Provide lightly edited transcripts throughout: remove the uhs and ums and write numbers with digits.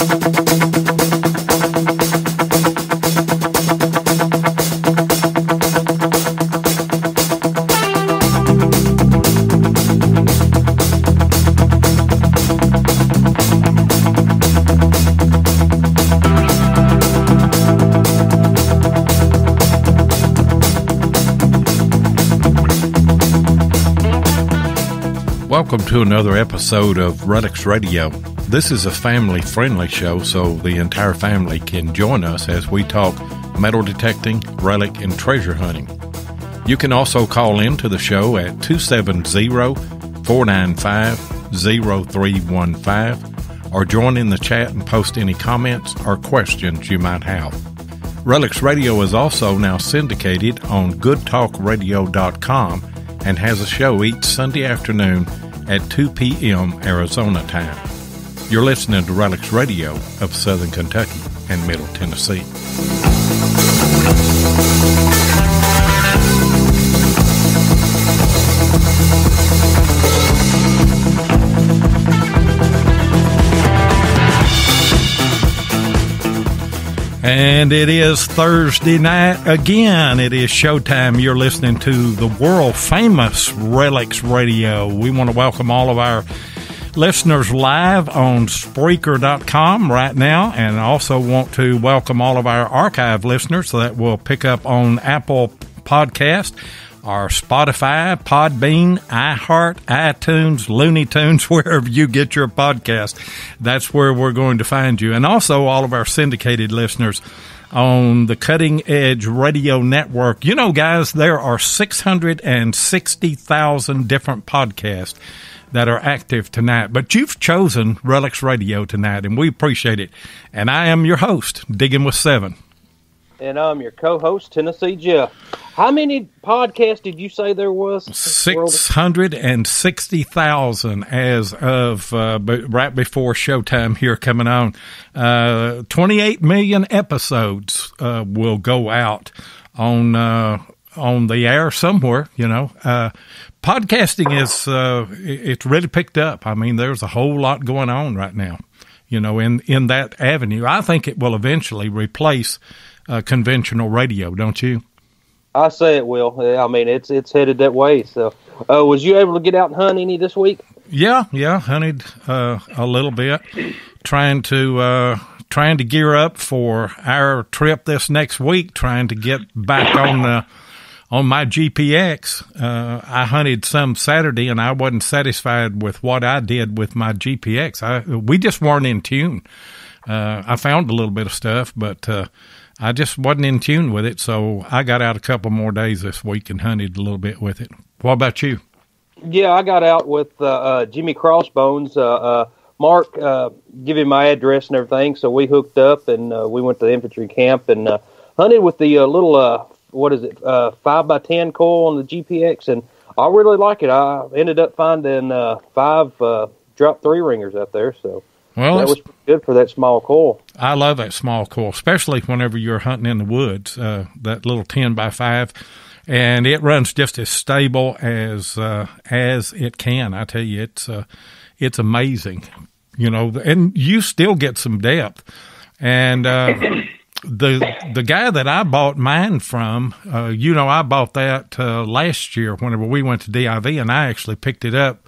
Welcome to another episode of Relics Radio. This is a family-friendly show, so the entire family can join us as we talk metal detecting, relic, and treasure hunting. You can also call in to the show at 270-495-0315 or join in the chat and post any comments or questions you might have. Relics Radio is also now syndicated on goodtalkradio.com and has a show each Sunday afternoon at 2 p.m. Arizona time. You're listening to Relics Radio of Southern Kentucky and Middle Tennessee. And it is Thursday night again. It is showtime. You're listening to the world-famous Relics Radio. We want to welcome all of our listeners live on Spreaker.com right now, and also want to welcome all of our archive listeners that will pick up on Apple Podcast, or Spotify, Podbean, iHeart, iTunes, Looney Tunes, wherever you get your podcast. That's where we're going to find you. And also all of our syndicated listeners on the Cutting Edge Radio Network. You know, guys, there are 660,000 different podcasts that are active tonight. But you've chosen Relics Radio tonight, and we appreciate it. And I am your host, Digging with Seven. And I'm your co-host, Tennessee Jeff. How many podcasts did you say there was? 660,000 as of right before showtime here coming on. 28 million episodes will go out on the air somewhere, you know. Podcasting is it's really picked up. I mean, there's a whole lot going on right now, you know, in that avenue. I think it will eventually replace conventional radio, don't you? I say it will. I mean, it's headed that way. So, was you able to get out and hunt any this week? Yeah, hunted a little bit, trying to gear up for our trip this next week. Trying to get back on my GPX. I hunted some Saturday, and I wasn't satisfied with what I did with my GPX. We just weren't in tune. I found a little bit of stuff, but I just wasn't in tune with it, so I got out a couple more days this week and hunted a little bit with it. What about you? Yeah, I got out with Jimmy Crossbones. Mark gave him my address and everything, so we hooked up, and we went to the infantry camp and hunted with the little, 5x10 coil on the GPX, and I really like it. I ended up finding 5 drop 3-ringers out there, so. Well, that was good for that small coil. I love that small coil, especially whenever you're hunting in the woods, that little 10x5, and it runs just as stable as it can. I tell you, it's amazing, you know, and you still get some depth. And the guy that I bought mine from, I bought that last year whenever we went to DIV, and I actually picked it up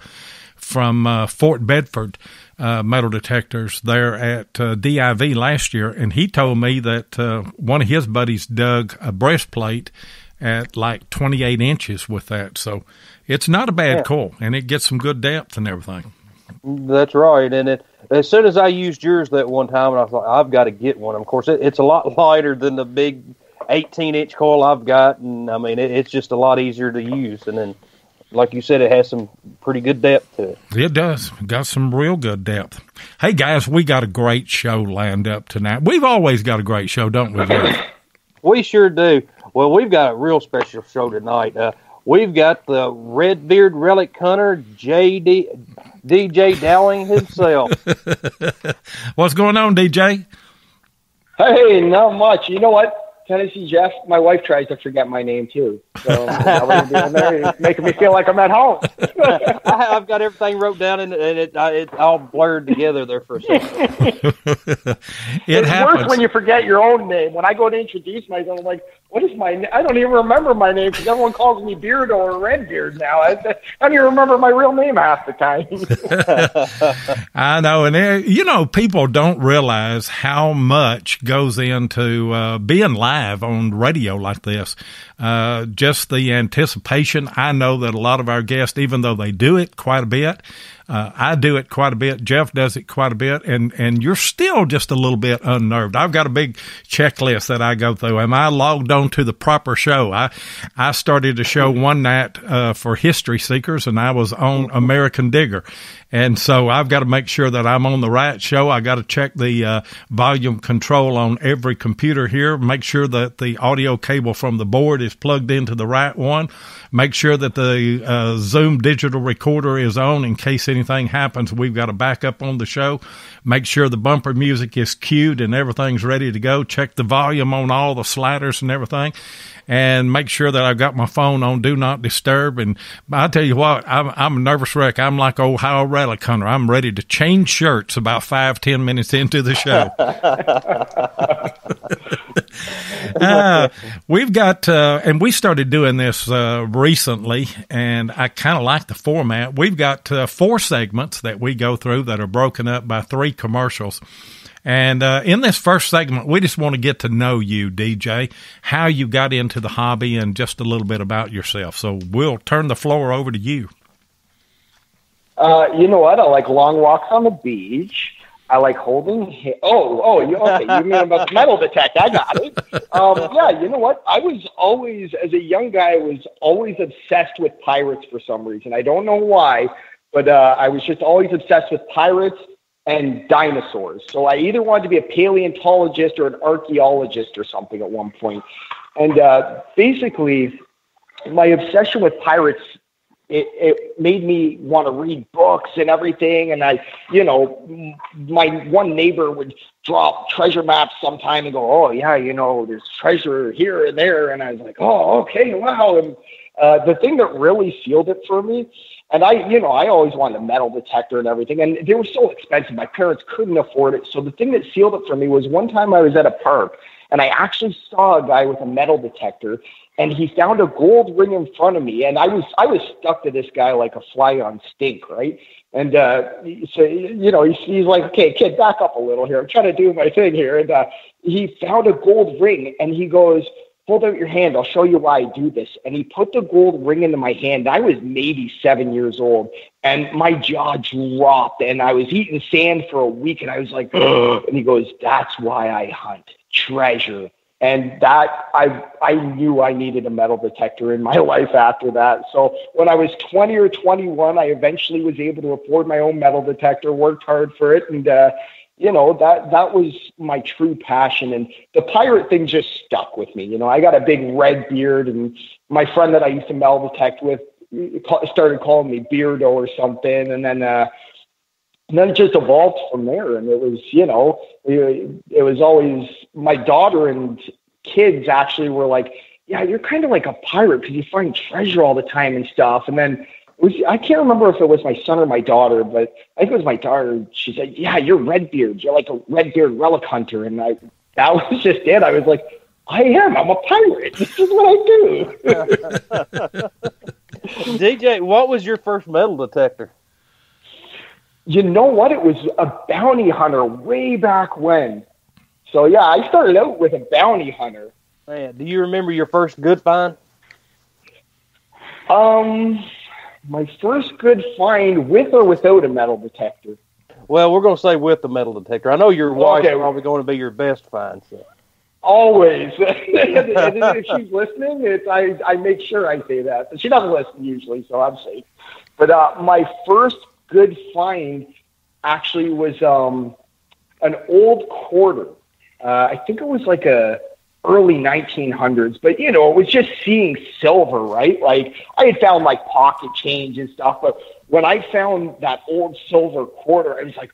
from Fort Bedford Metal Detectors there at DIV last year, and he told me that one of his buddies dug a breastplate at like 28 inches with that. So it's not a bad coil, and it gets some good depth and everything. That's right. And as soon as I used yours that one time, and I thought, I've got to get one. Of course, it's a lot lighter than the big 18-inch coil I've got, and I mean, it's just a lot easier to use. And then, like you said, it has some pretty good depth to it. It does. Got some real good depth. Hey, guys, we got a great show lined up tonight. We've always got a great show, don't we, Jeff? We sure do. Well, we've got a real special show tonight. We've got the Red Beard Relic Hunter, D.J.Dowling himself. What's going on, DJ? Hey, not much. You know what? Tennessee Jeff, my wife tries to forget my name too. So it's making me feel like I'm at home. I've got everything wrote down, and it's all blurred together there for a second. It's worse when you forget your own name. When I go to introduce myself, I'm like, what is my name? I don't even remember my name because everyone calls me Beardo or Red Beard now. I don't even remember my real name half the time. I know. And, people don't realize how much goes into being live on radio like this. Just the anticipation. I know that a lot of our guests, even though they do it quite a bit, I do it quite a bit. Jeff does it quite a bit, and you're still just a little bit unnerved. I've got a big checklist that I go through. Am I logged on to the proper show? I started a show one night for history seekers, and I was on American Digger. And so I've got to make sure that I'm on the right show. I got to check the volume control on every computer here, make sure that the audio cable from the board is plugged into the right one, make sure that the Zoom digital recorder is on in case anything happens. We've got a backup on the show. Make sure the bumper music is cued and everything's ready to go. Check the volume on all the sliders and everything. And make sure that I've got my phone on Do Not Disturb. And I tell you what, I'm a nervous wreck. I'm like Ohio Relic Hunter. I'm ready to change shirts about 5-10 minutes into the show. We've got, and we started doing this recently, and I kind of like the format. We've got 4 segments that we go through that are broken up by 3 commercials. And in this first segment, we just want to get to know you, DJ, how you got into the hobby and just a little bit about yourself. So we'll turn the floor over to you. You know what? I like long walks on the beach. I like holding. Okay. You mean about the metal detector? I got it. Yeah. You know what? I was always, as a young guy, I was always obsessed with pirates for some reason. I don't know why, but I was just always obsessed with pirates and dinosaurs. So I either wanted to be a paleontologist or an archaeologist or something at one point. And basically, my obsession with pirates, it made me want to read books and everything. And my one neighbor would drop treasure maps sometime and go, oh, yeah, there's treasure here and there. And I was like, oh, okay, wow. And the thing that really sealed it for me, and I always wanted a metal detector and everything, and they were so expensive. My parents couldn't afford it. So the thing that sealed it for me was one time I was at a park, and I actually saw a guy with a metal detector, and he found a gold ring in front of me, and I was stuck to this guy like a fly on stink, right? And so he's like, okay, kid, back up a little here. I'm trying to do my thing here, and he found a gold ring, and he goes, hold out your hand. I'll show you why I do this. And he put the gold ring into my hand. I was maybe 7 years old, and my jaw dropped, and I was eating sand for a week, and I was like, ugh. And he goes, that's why I hunt treasure. And that I knew I needed a metal detector in my life after that. So when I was 20 or 21, I eventually was able to afford my own metal detector, worked hard for it, and that was my true passion. And the pirate thing just stuck with me. I got a big red beard, and my friend that I used to metal detect with started calling me Beardo or something. And then it just evolved from there. And it was, it was always my daughter and kids actually were like, yeah, you're kind of like a pirate because you find treasure all the time and stuff. And then I can't remember if it was my son or my daughter, but I think it was my daughter. She said, yeah, you're Red Beard. You're like a Red Beard Relic Hunter. And that was just it. I was like, I'm a pirate. This is what I do. DJ, what was your first metal detector? You know what? It was a bounty hunter way back when. So, yeah, I started out with a bounty hunter. Man, do you remember your first good find? My first good find with or without a metal detector? Well, we're going to say with the metal detector. I know your wife's probably going to be your best find. So. Always. If she's listening, I make sure I say that. But she doesn't listen usually, so I'm safe. But my first good find actually was an old quarter. I think it was like a early 1900s, but it was just seeing silver, right? Like I had found like pocket change and stuff, but when I found that old silver quarter, I was like,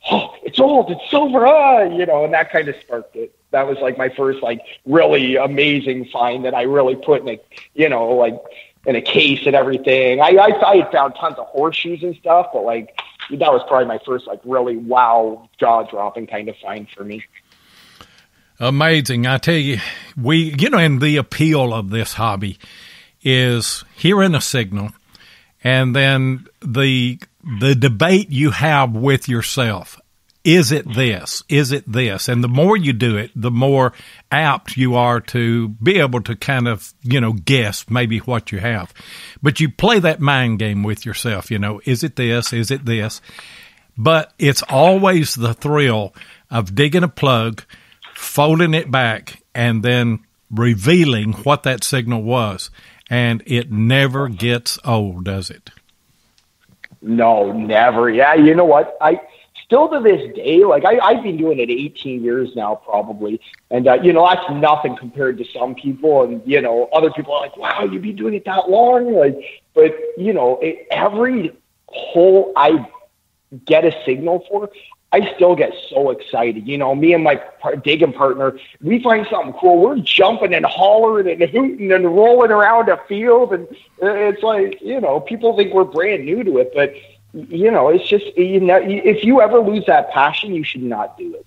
oh, it's old, it's silver, and that kind of sparked it. That was like my first like really amazing find that I really put in a, you know, like in a case and everything. I had found tons of horseshoes and stuff, but like that was probably my first like really wow, jaw dropping kind of find for me. Amazing. I tell you, and the appeal of this hobby is hearing a signal and then the debate you have with yourself. Is it this? Is it this? And the more you do it, the more apt you are to be able to kind of, guess maybe what you have. But you play that mind game with yourself, is it this? Is it this? But it's always the thrill of digging a plug, folding it back, and then revealing what that signal was. And it never gets old, does it? No, never. Yeah, you know what? Still to this day, like I've been doing it 18 years now, probably. And, that's nothing compared to some people. And, other people are like, wow, you've been doing it that long. But every hole I get a signal for, I still get so excited. Me and my digging partner, we find something cool. We're jumping and hollering and hooting and rolling around a field. And it's like, people think we're brand new to it, but it's just, if you ever lose that passion, you should not do it.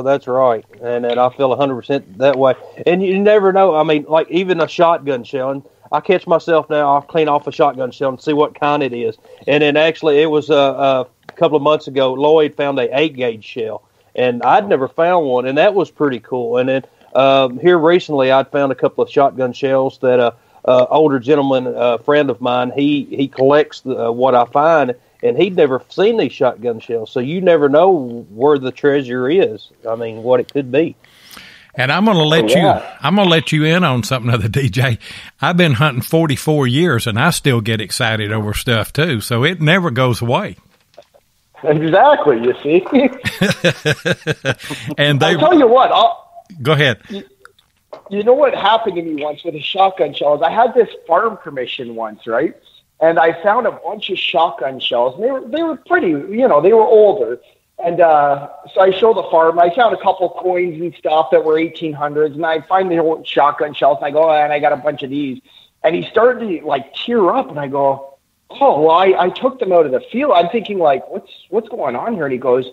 That's right. And I feel 100% that way. And you never know. I mean, like even a shotgun shell, and I catch myself now, I'll clean off a shotgun shell and see what kind it is. And then actually it was a couple of months ago, Lloyd found a 8-gauge shell, and I'd never found one, and that was pretty cool. And then here recently, I'd found a couple of shotgun shells that older gentleman, a friend of mine, he collects what I find, and he'd never seen these shotgun shells. So you never know where the treasure is. I mean, what it could be. And I'm going to let you in on something, other DJ. I've been hunting 44 years, and I still get excited over stuff too. So it never goes away. Exactly. You see. And I'll tell you what. Go ahead. You know what happened to me once with a shotgun shells? I had this farm commission once, right? And I found a bunch of shotgun shells. And they were pretty, they were older. And so I showed the farm. I found a couple coins and stuff that were 1800s. And I find the old shotgun shells. And I go, and I got a bunch of these. And he started to tear up. And I go, oh, well, I took them out of the field. I'm thinking what's going on here? And he goes,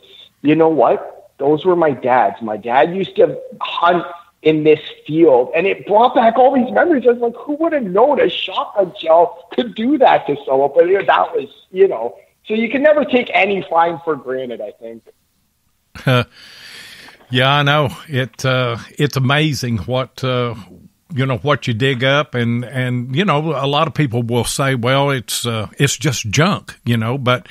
you know what? Those were my dad's. My dad used to hunt in this field, and it brought back all these memories. I was like, who would have known a shotgun shell could do that to someone? But that was, so you can never take any find for granted, I think. Yeah, I know. It's amazing what what you dig up, and a lot of people will say, well, it's just junk, but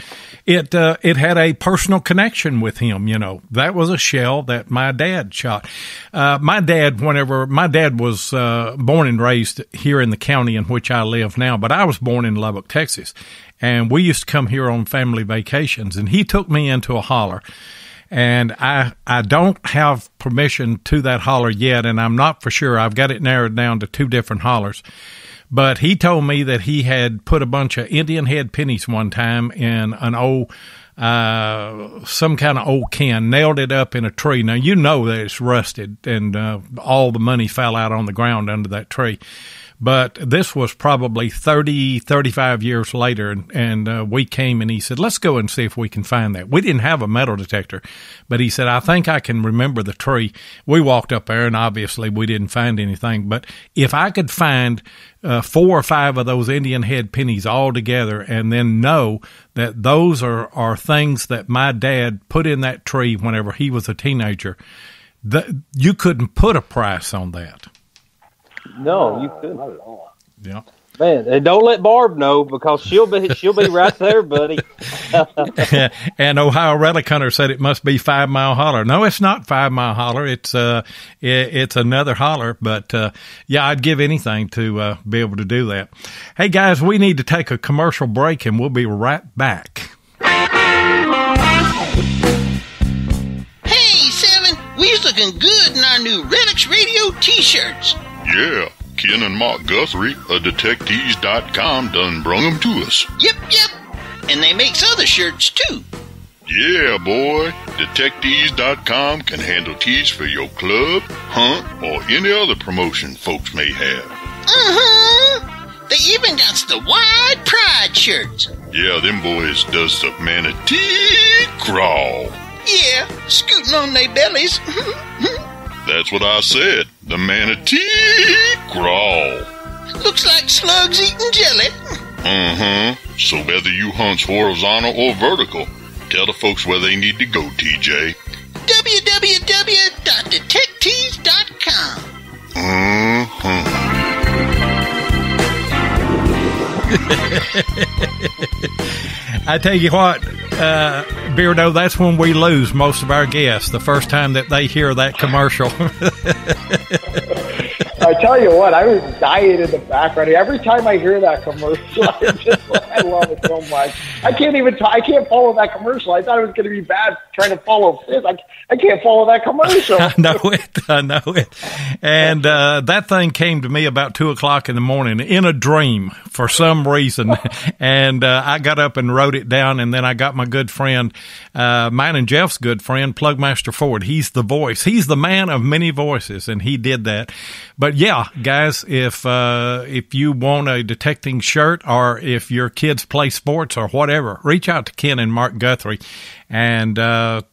it had a personal connection with him. That was a shell that my dad shot. My dad was born and raised here in the county in which I live now, but I was born in Lubbock, Texas, and we used to come here on family vacations, and he took me into a holler. And I don't have permission to that holler yet, and I'm not for sure. I've got it narrowed down to 2 different hollers. But he told me that he had put a bunch of Indian head pennies one time in an old, some kind of old can, nailed it up in a tree. Now, that it's rusted, and all the money fell out on the ground under that tree. But this was probably 30, 35 years later, and we came, and he said, let's go and see if we can find that. We didn't have a metal detector, but he said, I think I can remember the tree. We walked up there, and obviously we didn't find anything. But if I could find 4 or 5 of those Indian head pennies all together and then know that those are things that my dad put in that tree whenever he was a teenager, you couldn't put a price on that. No, you couldn't. Not at all. Yeah. Man, and don't let Barb know, because she'll be right there, buddy. And Ohio Relic Hunter said it must be 5 Mile Holler. No, it's not 5 Mile Holler. It's another holler. But yeah, I'd give anything to be able to do that. Hey guys, we need to take a commercial break, and we'll be right back. Hey, Seven, we's looking good in our new Relics Radio T-shirts. Yeah, Ken and Mark Guthrie of Detectives.com done brung them to us. Yep. And they makes other shirts, too. Yeah, boy. Detectees.com can handle tees for your club, hunt, or any other promotion folks may have. They even got the wide pride shirts. Yeah, them boys does the manatee crawl. Yeah, scooting on their bellies. That's what I said. The manatee crawl. Looks like slugs eating jelly. So whether you hunt horizontal or vertical, tell the folks where they need to go, TJ. www.detectees.com. I tell you what, Beardo, that's when we lose most of our guests, the first time that they hear that commercial. I tell you what, I was dying in the background. Every time I hear that commercial, I love it so much. I can't follow that commercial. I thought it was going to be bad trying to follow Fizz. I can't follow that commercial. I know it. And that thing came to me about 2:00 in the morning in a dream for some reason. And I got up and wrote it down. And then I got my good friend, mine and Jeff's good friend, Plugmaster Ford. He's the voice. He's the man of many voices, and he did that. But yeah, guys, if you want a detecting shirt, or if your kids play sports or whatever, reach out to Ken and Mark Guthrie and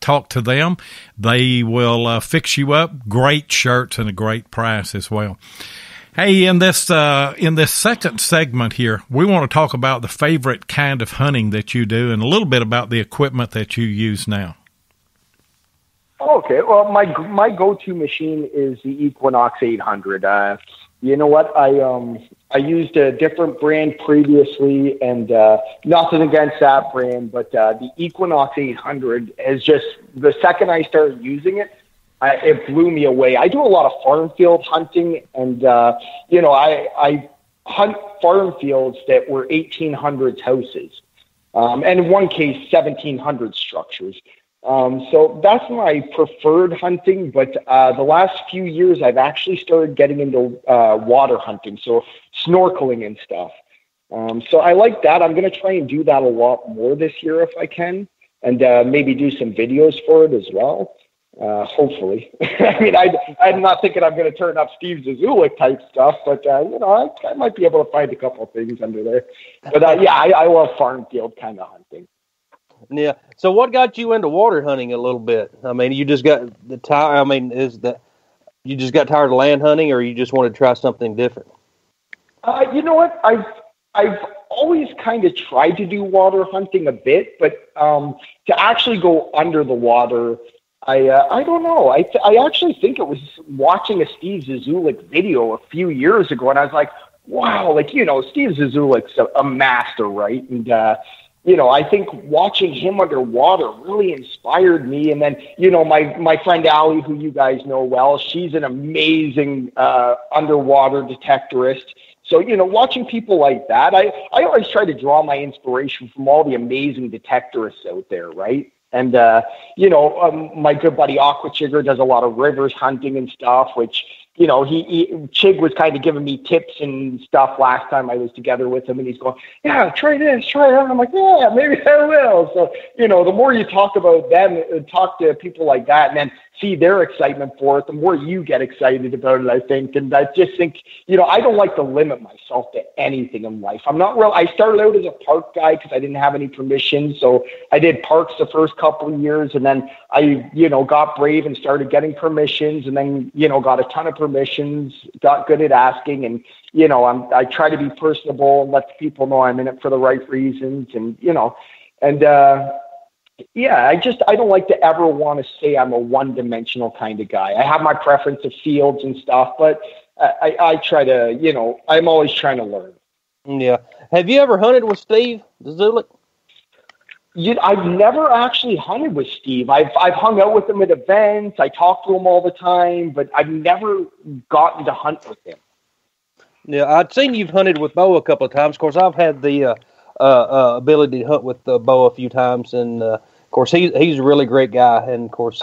talk to them. They will fix you up. Great shirts and a great price as well. Hey, in this second segment here, we want to talk about the favorite kind of hunting that you do and a little bit about the equipment that you use now. Okay, well, my go-to machine is the Equinox 800. You know what? I used a different brand previously, and nothing against that brand, but the Equinox 800 is just, the second I started using it, it blew me away. I do a lot of farm field hunting, and I hunt farm fields that were 1800s houses, and in one case 1700 structures. So that's my preferred hunting, but the last few years I've actually started getting into water hunting, so snorkeling and stuff. So I like that. I'm going to try and do that a lot more this year if I can, and maybe do some videos for it as well. Hopefully. I mean, I'm not thinking I'm going to turn up Steve Zazulek type stuff, but I might be able to find a couple of things under there. But I love farm field kind of hunting. Yeah. So what got you into water hunting a little bit? I mean, you just got you just got tired of land hunting, or you just wanted to try something different? You know what? I've always kind of tried to do water hunting a bit, but to actually go under the water, I don't know. I actually think it was watching a Steve Zazulek video a few years ago, and I was like, wow, Steve Zazulek's a master, right? And I think watching him underwater really inspired me. And then, my friend Allie, who you guys know well, she's an amazing underwater detectorist. So, watching people like that, I always try to draw my inspiration from all the amazing detectorists out there, right? And, my good buddy Aqua Chigger does a lot of rivers hunting and stuff, which, Chig was kind of giving me tips and stuff last time I was together with him, and he's going, yeah, try this, try that. And I'm like, yeah, maybe I will. So, the more you talk about them, talk to people like that, and then see their excitement for it, the more you get excited about it, I think. And I just think, I don't like to limit myself to anything in life. I started out as a park guy because I didn't have any permission. So I did parks the first couple of years, and then I, got brave and started getting permissions, and then, got a ton of permissions, got good at asking, and, I try to be personable and let the people know I'm in it for the right reasons. And, I don't like to ever want to say I'm a one-dimensional kind of guy. I have my preference of fields and stuff, but I try to, I'm always trying to learn. Yeah. Have you ever hunted with Steve Zazulek? I've never actually hunted with Steve. I've hung out with him at events. I talk to him all the time, but I've never gotten to hunt with him. Yeah, I'd seen you've hunted with Bo a couple of times. Of course, I've had the ability to hunt with Bo a few times, and of course he's a really great guy. And of course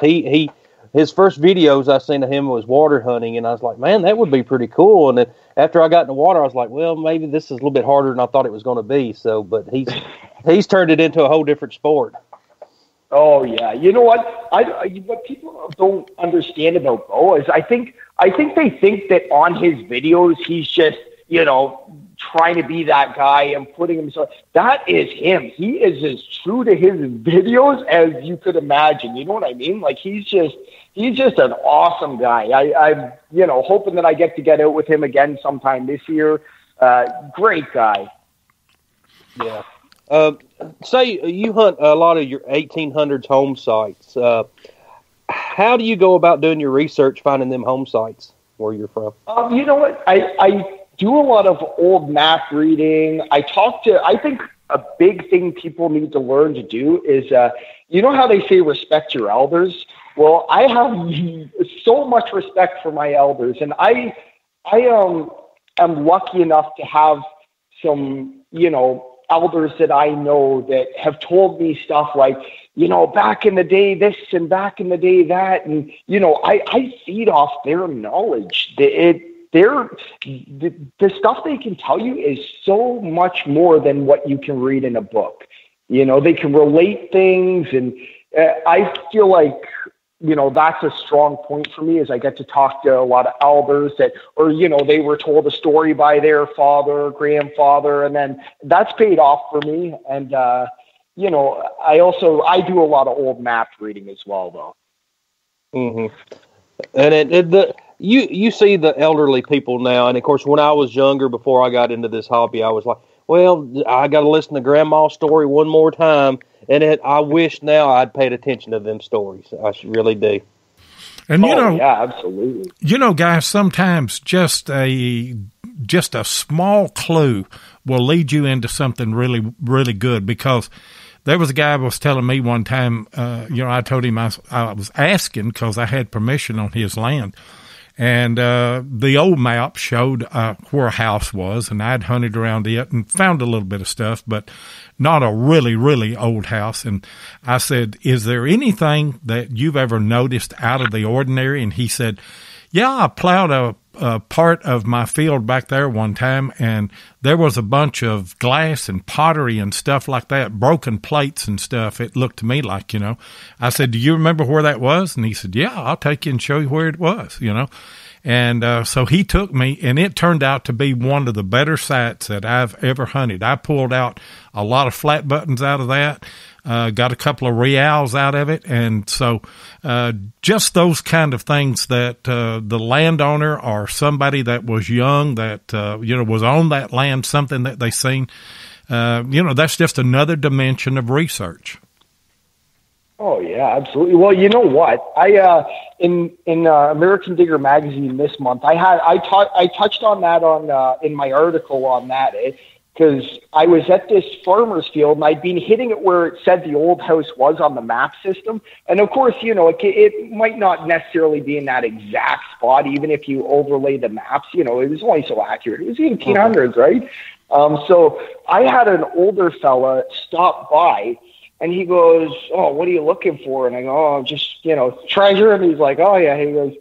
his first videos I seen of him was water hunting, and I was like, man, that would be pretty cool. And then after I got in the water, I was like, well, maybe this is a little bit harder than I thought it was going to be. So, but he's turned it into a whole different sport. Oh yeah, you know what? What people don't understand about Bo is I think they think that on his videos he's just trying to be that guy and putting himself. That is him. He is as true to his videos as you could imagine. You know what I mean? Like he's just an awesome guy. I'm hoping that I get out with him again sometime this year. Great guy. Yeah. Say you hunt a lot of your 1800s home sites. How do you go about doing your research, finding them home sites where you're from? You know what? I do a lot of old map reading. I think a big thing people need to learn to do is, you know how they say respect your elders? Well, I have so much respect for my elders, and I am lucky enough to have some, elders that I know that have told me stuff like, back in the day this and back in the day that, and I feed off their knowledge. The stuff they can tell you is so much more than what you can read in a book. They can relate things, and I feel like that's a strong point for me, is I get to talk to a lot of elders that, or they were told a story by their father or grandfather, and then that's paid off for me. And I do a lot of old map reading as well, though. Mm-hmm. And you see the elderly people now, and of course, when I was younger, before I got into this hobby, I was like, well, I got to listen to Grandma's story one more time, and I wish now I'd paid attention to them stories. I really do. And yeah, absolutely. Guys, sometimes just a small clue will lead you into something really, really good, because there was a guy who was telling me one time, I told him I was asking because I had permission on his land. And the old map showed where a house was, and I'd hunted around it and found a little bit of stuff, but not a really, really old house. And I said, is there anything that you've ever noticed out of the ordinary? And he said, yeah, I plowed a part of my field back there one time, and there was a bunch of glass and pottery and stuff like that, broken plates and stuff. It looked to me like, I said, do you remember where that was? And he said, yeah, I'll take you and show you where it was, And so he took me, and it turned out to be one of the better sites that I've ever hunted. I pulled out a lot of flat buttons out of that, got a couple of reals out of it. And so just those kind of things that the landowner or somebody that was young that, was on that land, something that they seen, that's just another dimension of research. Oh yeah, absolutely. Well, you know what? I in American Digger magazine this month, I touched on that in my article on that, because I was at this farmer's field and I'd been hitting it where it said the old house was on the map system, and of course, it might not necessarily be in that exact spot, even if you overlay the maps. It was only so accurate. It was 1800s, right? So I had an older fella stop by. And he goes, oh, what are you looking for? And I go, oh, just, treasure. And he's like, oh, yeah. He goes,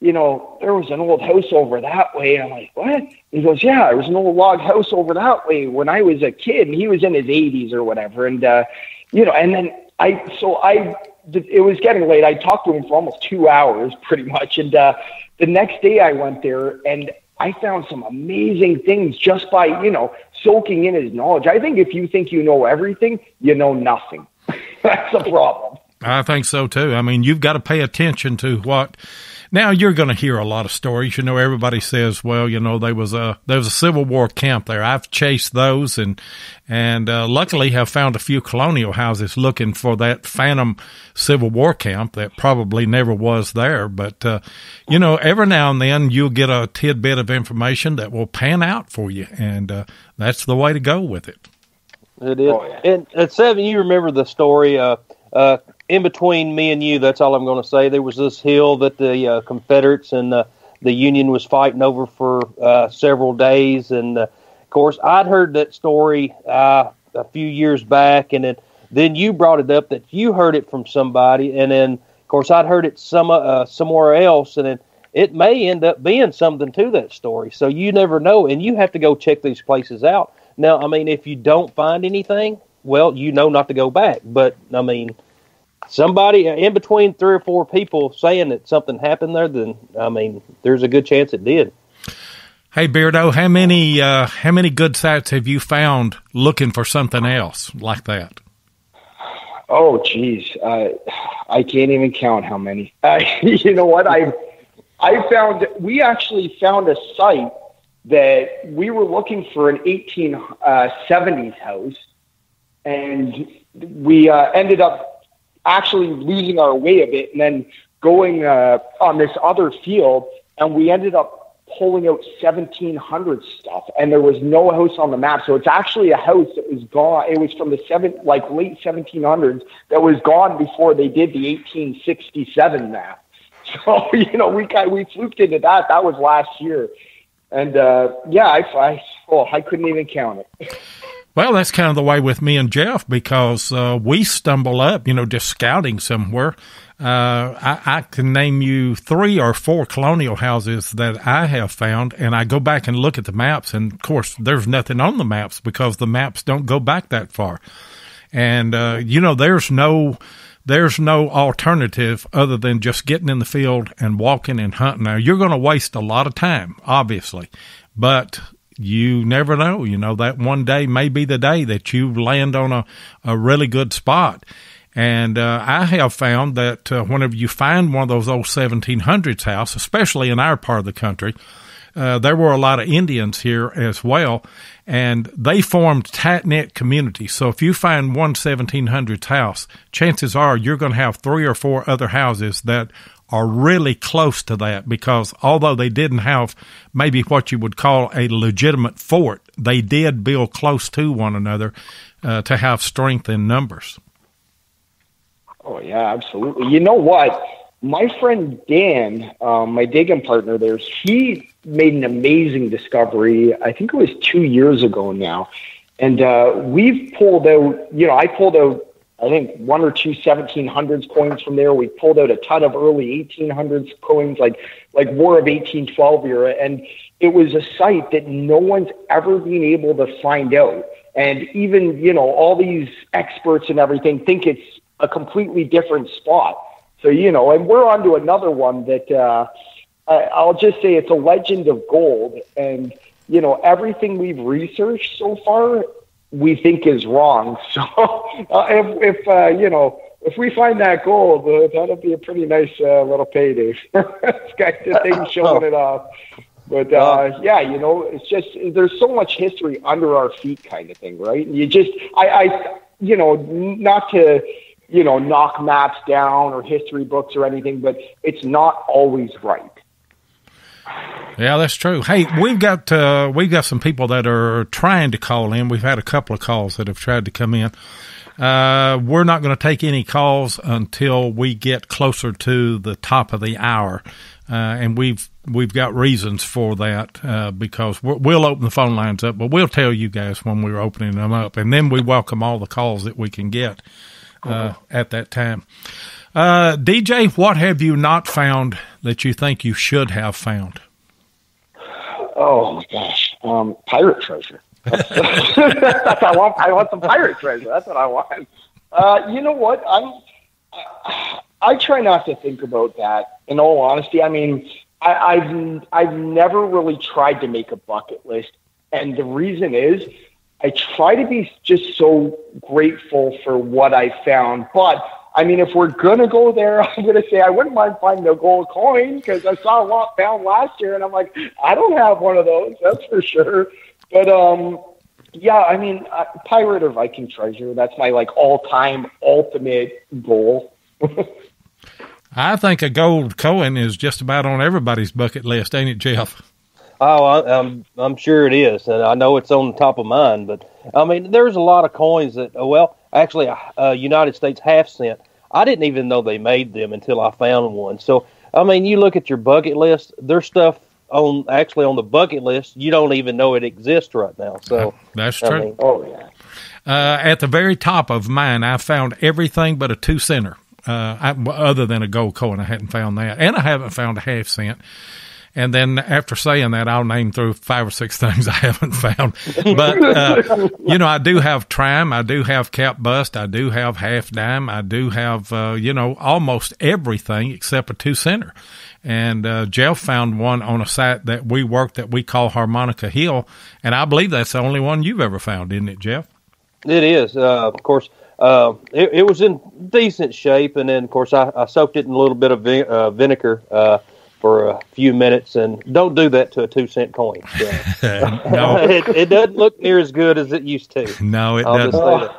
there was an old house over that way. And I'm like, what? He goes, yeah, there was an old log house over that way when I was a kid. And he was in his 80s or whatever. And, and then it was getting late. I talked to him for almost 2 hours pretty much. And the next day I went there, and I found some amazing things just by, soaking in his knowledge. I think if you think you know everything, you know nothing. That's a problem. I think so too. I mean, you've got to pay attention to what. Now you're going to hear a lot of stories. Everybody says, well, there was a Civil War camp there. I've chased those and luckily have found a few colonial houses looking for that phantom Civil War camp that probably never was there. But, every now and then you'll get a tidbit of information that will pan out for you. And, that's the way to go with it. It is. Oh, yeah. And at 7, you remember the story, in between me and you, that's all I'm going to say. There was this hill that the Confederates and the Union was fighting over for several days. And, of course, I'd heard that story a few years back, and then you brought it up that you heard it from somebody. And then, of course, I'd heard it somewhere else, and then it may end up being something to that story. So you never know, and you have to go check these places out. Now, I mean, if you don't find anything, well, not to go back. But, I mean, somebody in between 3 or 4 people saying that something happened there, then I mean, there's a good chance it did. Hey, Beardo, how many good sites have you found looking for something else like that? Oh, geez. I can't even count how many. You know what? We actually found a site that we were looking for an 1870s house, and we ended up actually losing our way a bit and then going on this other field, and we ended up pulling out 1700 stuff, and there was no house on the map. So it's actually a house that was gone. It was from the late 1700s that was gone before they did the 1867 map. So, you know, we fluked into that. That was last year. And, I couldn't even count it. Well, that's kind of the way with me and Jeff, because we stumble up, you know, just scouting somewhere. I can name you 3 or 4 colonial houses that I have found, and I go back and look at the maps, and of course there's nothing on the maps because the maps don't go back that far. And, you know, there's no alternative other than just getting in the field and walking and hunting. Now, you're going to waste a lot of time, obviously, but you never know. You know, that one day may be the day that you land on a really good spot. And I have found that whenever you find one of those old 1700s house, especially in our part of the country, there were a lot of Indians here as well, and they formed tight-knit communities. So if you find one 1700s house, chances are you're going to have 3 or 4 other houses that are really close to that, because although they didn't have maybe what you would call a legitimate fort, they did build close to one another to have strength in numbers. Oh, yeah, absolutely. You know what? My friend Dan, my digging partner there, he made an amazing discovery. I think it was 2 years ago now. And we've pulled out, you know, I pulled out, I think 1 or 2 1700s coins from there. We pulled out a ton of early 1800s coins, like War of 1812 era. And it was a site that no one's ever been able to find out. And even, you know, all these experts and everything think it's a completely different spot. So, you know, and we're on to another one that I'll just say it's a legend of gold. And, you know, everything we've researched so far, we think is wrong. So if we find that gold, that'll be a pretty nice little payday. It's got the thing showing it off. But, yeah, you know, it's just, there's so much history under our feet kind of thing, right? And you just, you know, not to, you know, knock maps down or history books or anything, but it's not always right. Yeah, that's true. Hey, we've got some people that are trying to call in. We've had a couple of calls that have tried to come in. We're not going to take any calls until we get closer to the top of the hour, and we've got reasons for that because we'll open the phone lines up, but we'll tell you guys when we're opening them up, and then we welcome all the calls that we can get at that time. DJ, what have you not found that you think you should have found? Oh my gosh, pirate treasure. That's what I want. I want some pirate treasure. That's what I want. You know what? I try not to think about that. In all honesty, I mean, I've never really tried to make a bucket list, and the reason is I try to be just so grateful for what I found. But I mean, if we're gonna go there, I'm gonna say I wouldn't mind finding a gold coin because I saw a lot found last year, and I'm like, I don't have one of those, that's for sure. But yeah, I mean, pirate or Viking treasure, that's my like all-time ultimate goal. I think a gold coin is just about on everybody's bucket list, ain't it, Jeff? Oh, I'm sure it is, and I know it's on the top of mine. But I mean, there's a lot of coins that, well, actually, United States half cent. I didn't even know they made them until I found one. So, I mean, you look at your bucket list. There's stuff on the bucket list you don't even know it exists right now. So that's true. I mean, oh yeah. At the very top of mine, I found everything but a 2-center. Other than a gold coin, I hadn't found that, and I haven't found a half cent. And then after saying that, I'll name through 5 or 6 things I haven't found. But, you know, I do have Trime. I do have Cap Bust. I do have Half Dime. I do have, you know, almost everything except a 2-center. And Jeff found one on a site that we work that we call Harmonica Hill. And I believe that's the only one you've ever found, isn't it, Jeff? It is. Of course, it was in decent shape. And then, of course, I soaked it in a little bit of vinegar for a few minutes, and don't do that to a 2-cent coin. So. No, it doesn't look near as good as it used to. No, it doesn't.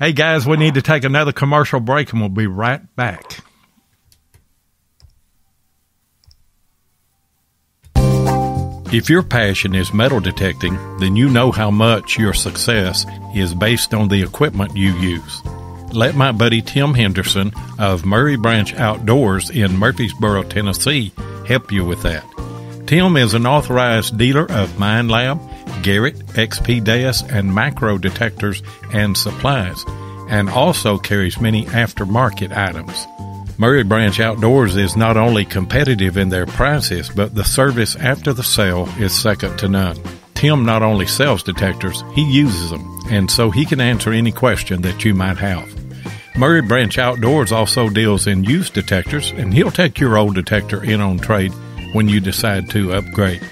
Hey, guys, we need to take another commercial break, and we'll be right back. If your passion is metal detecting, then you know how much your success is based on the equipment you use. Let my buddy Tim Henderson of Murray Branch Outdoors in Murfreesboro, Tennessee, help you with that. Tim is an authorized dealer of Minelab, Garrett, XP-DES, and macro detectors and supplies, and also carries many aftermarket items. Murray Branch Outdoors is not only competitive in their prices, but the service after the sale is second to none. Tim not only sells detectors, he uses them, and so he can answer any question that you might have. Murray Branch Outdoors also deals in used detectors, and he'll take your old detector in on trade when you decide to upgrade.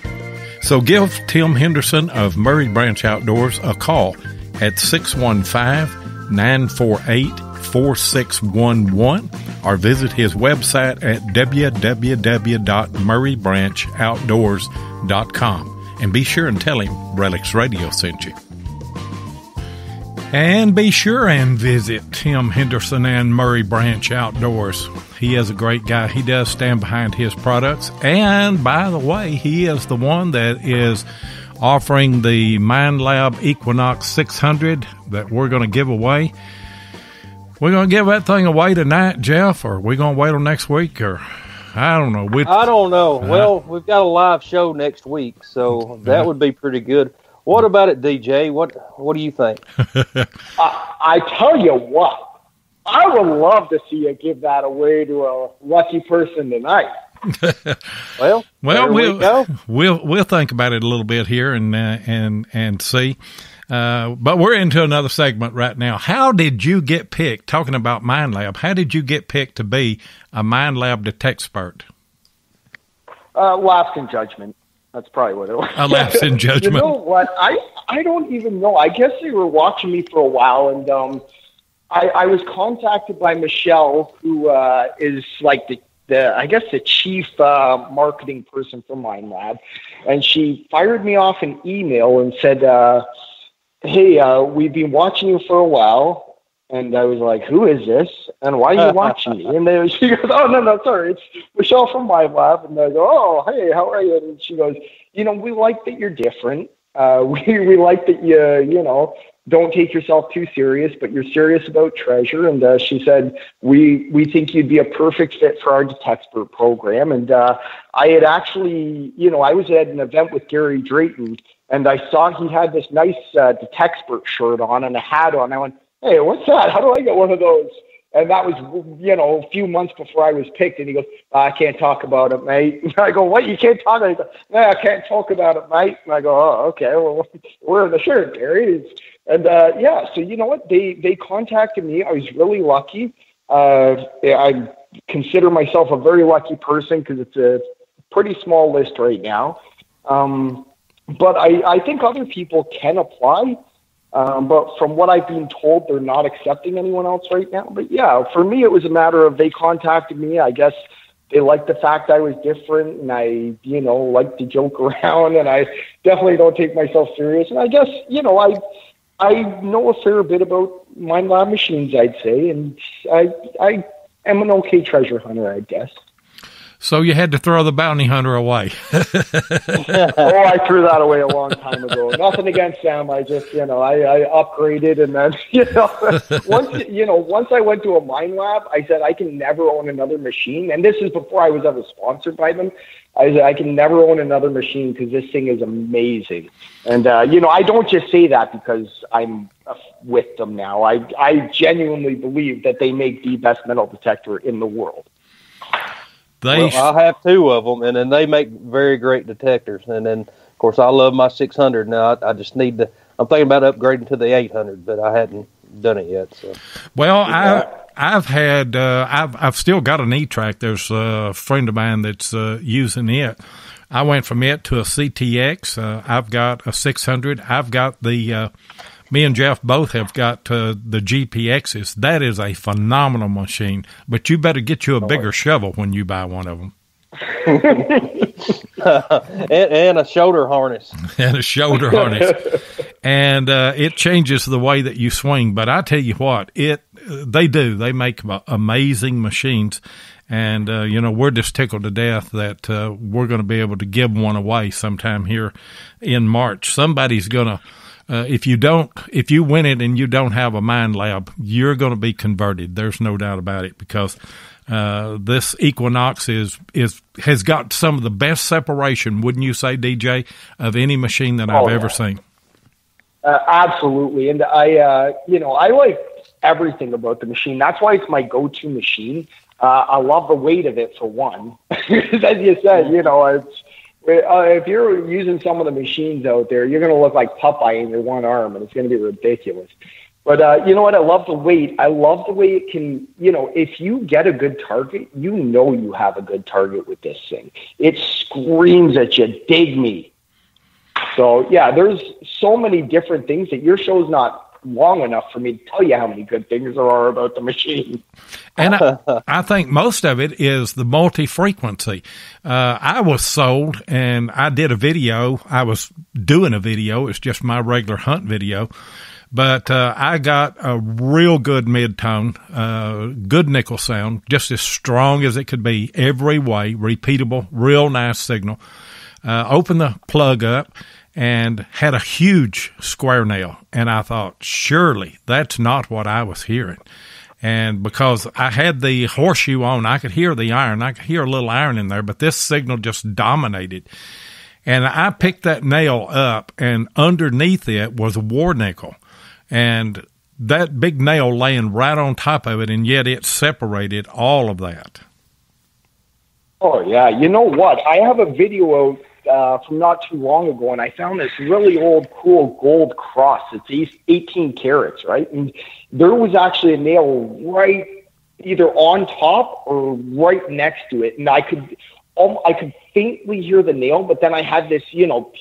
So give Tim Henderson of Murray Branch Outdoors a call at 615-948-4611 or visit his website at www.murraybranchoutdoors.com. And be sure and tell him Relics Radio sent you. And be sure and visit Tim Henderson and Murray Branch Outdoors. He is a great guy. He does stand behind his products. And by the way, he is the one that is offering the Minelab Equinox 600 that we're going to give away. We're going to give that thing away tonight, Jeff, or are we going to wait till next week? Or I don't know. I don't know. Well, we've got a live show next week, so that would be pretty good. What about it, DJ? What do you think? I tell you what, I would love to see you give that away to a lucky person tonight. Well, we'll think about it a little bit here and see. But we're into another segment right now. How did you get picked? Talking about Minelab, how did you get picked to be a Minelab Detexpert? Lapse in judgment. That's probably what it was. A lapse in judgment. You know what? I don't even know. I guess they were watching me for a while, and I was contacted by Michelle, who is like the chief marketing person for Minelab, and she fired me off an email and said, "Hey, we've been watching you for a while." And I was like, "Who is this? And why are you watching me?" And then she goes, "Oh, no, sorry. It's Michelle from Minelab." And I go, "Oh, hey, how are you?" And she goes, "We like that you're different. We like that you don't take yourself too serious, but you're serious about treasure." And she said, we think you'd be a perfect fit for our Detexpert program. And I had actually, I was at an event with Gary Drayton, and I saw he had this nice Detexpert shirt on and a hat on. I went, "Hey, what's that? How do I get one of those?" And that was, a few months before I was picked. And he goes, "I can't talk about it, mate." And I go, "What? You can't talk about it?" He goes, "No, I can't talk about it, mate." And I go, "Oh, okay. Well, we're in the shirt, Gary." And so you know what? They contacted me. I was really lucky. I consider myself a very lucky person because it's a pretty small list right now. But I think other people can apply. But from what I've been told, they're not accepting anyone else right now. But yeah, for me, it was a matter of they contacted me. I guess they liked the fact I was different, and I, like to joke around, and I definitely don't take myself serious. And I guess, I know a fair bit about Minelab machines, I'd say, and I am an okay treasure hunter, I guess. So you had to throw the bounty hunter away. Oh, I threw that away a long time ago. Nothing against Sam. I just, I upgraded, and then, once I went to a Minelab, I said I can never own another machine. And this is before I was ever sponsored by them. I said I can never own another machine because this thing is amazing. And, I don't just say that because I'm with them now. I genuinely believe that they make the best metal detector in the world. I have two of them, and then they make very great detectors. And then, of course, I love my 600 now. I just need to. I'm thinking about upgrading to the 800, but I hadn't done it yet. So, well, I've still got an E-Track. There's a friend of mine that's using it. I went from it to a CTX. I've got a 600. I've got the. Me and Jeff both have got the GPXs. That is a phenomenal machine. But you better get you a bigger shovel when you buy one of them. and a shoulder harness. And a shoulder harness. And it changes the way that you swing. But I tell you what, they do. They make amazing machines. And, we're just tickled to death that we're going to be able to give one away sometime here in March. Somebody's going to, if you win it and you don't have a Minelab, you're going to be converted. There's no doubt about it, because this Equinox has got some of the best separation, wouldn't you say, DJ, of any machine that I've ever seen? Absolutely. And I like everything about the machine. That's why it's my go-to machine. I love the weight of it, for one. As you said, if you're using some of the machines out there, you're going to look like Popeye in your one arm, and it's going to be ridiculous. But you know what? I love the weight. I love the way it can, if you get a good target, you have a good target with this thing. It screams at you, dig me. So, yeah, there's so many different things that your show's not long enough for me to tell you how many good things there are about the machine. And I think most of it is the multi-frequency. I was sold, and I did a video. I was doing a video. It's just my regular hunt video. But I got a real good mid-tone, good nickel sound, just as strong as it could be every way, repeatable, real nice signal. Opened the plug up and had a huge square nail. And I thought, surely that's not what I was hearing. And because I had the horseshoe on, I could hear the iron. I could hear a little iron in there, but this signal just dominated. And I picked that nail up, and underneath it was a war nickel. And that big nail laying right on top of it, and yet it separated all of that. Oh, yeah. You know what? I have a video out from not too long ago, and I found this really old, cool gold cross. It's 18 carats, right? And there was actually a nail right either on top or right next to it. And I could faintly hear the nail, but then I had this,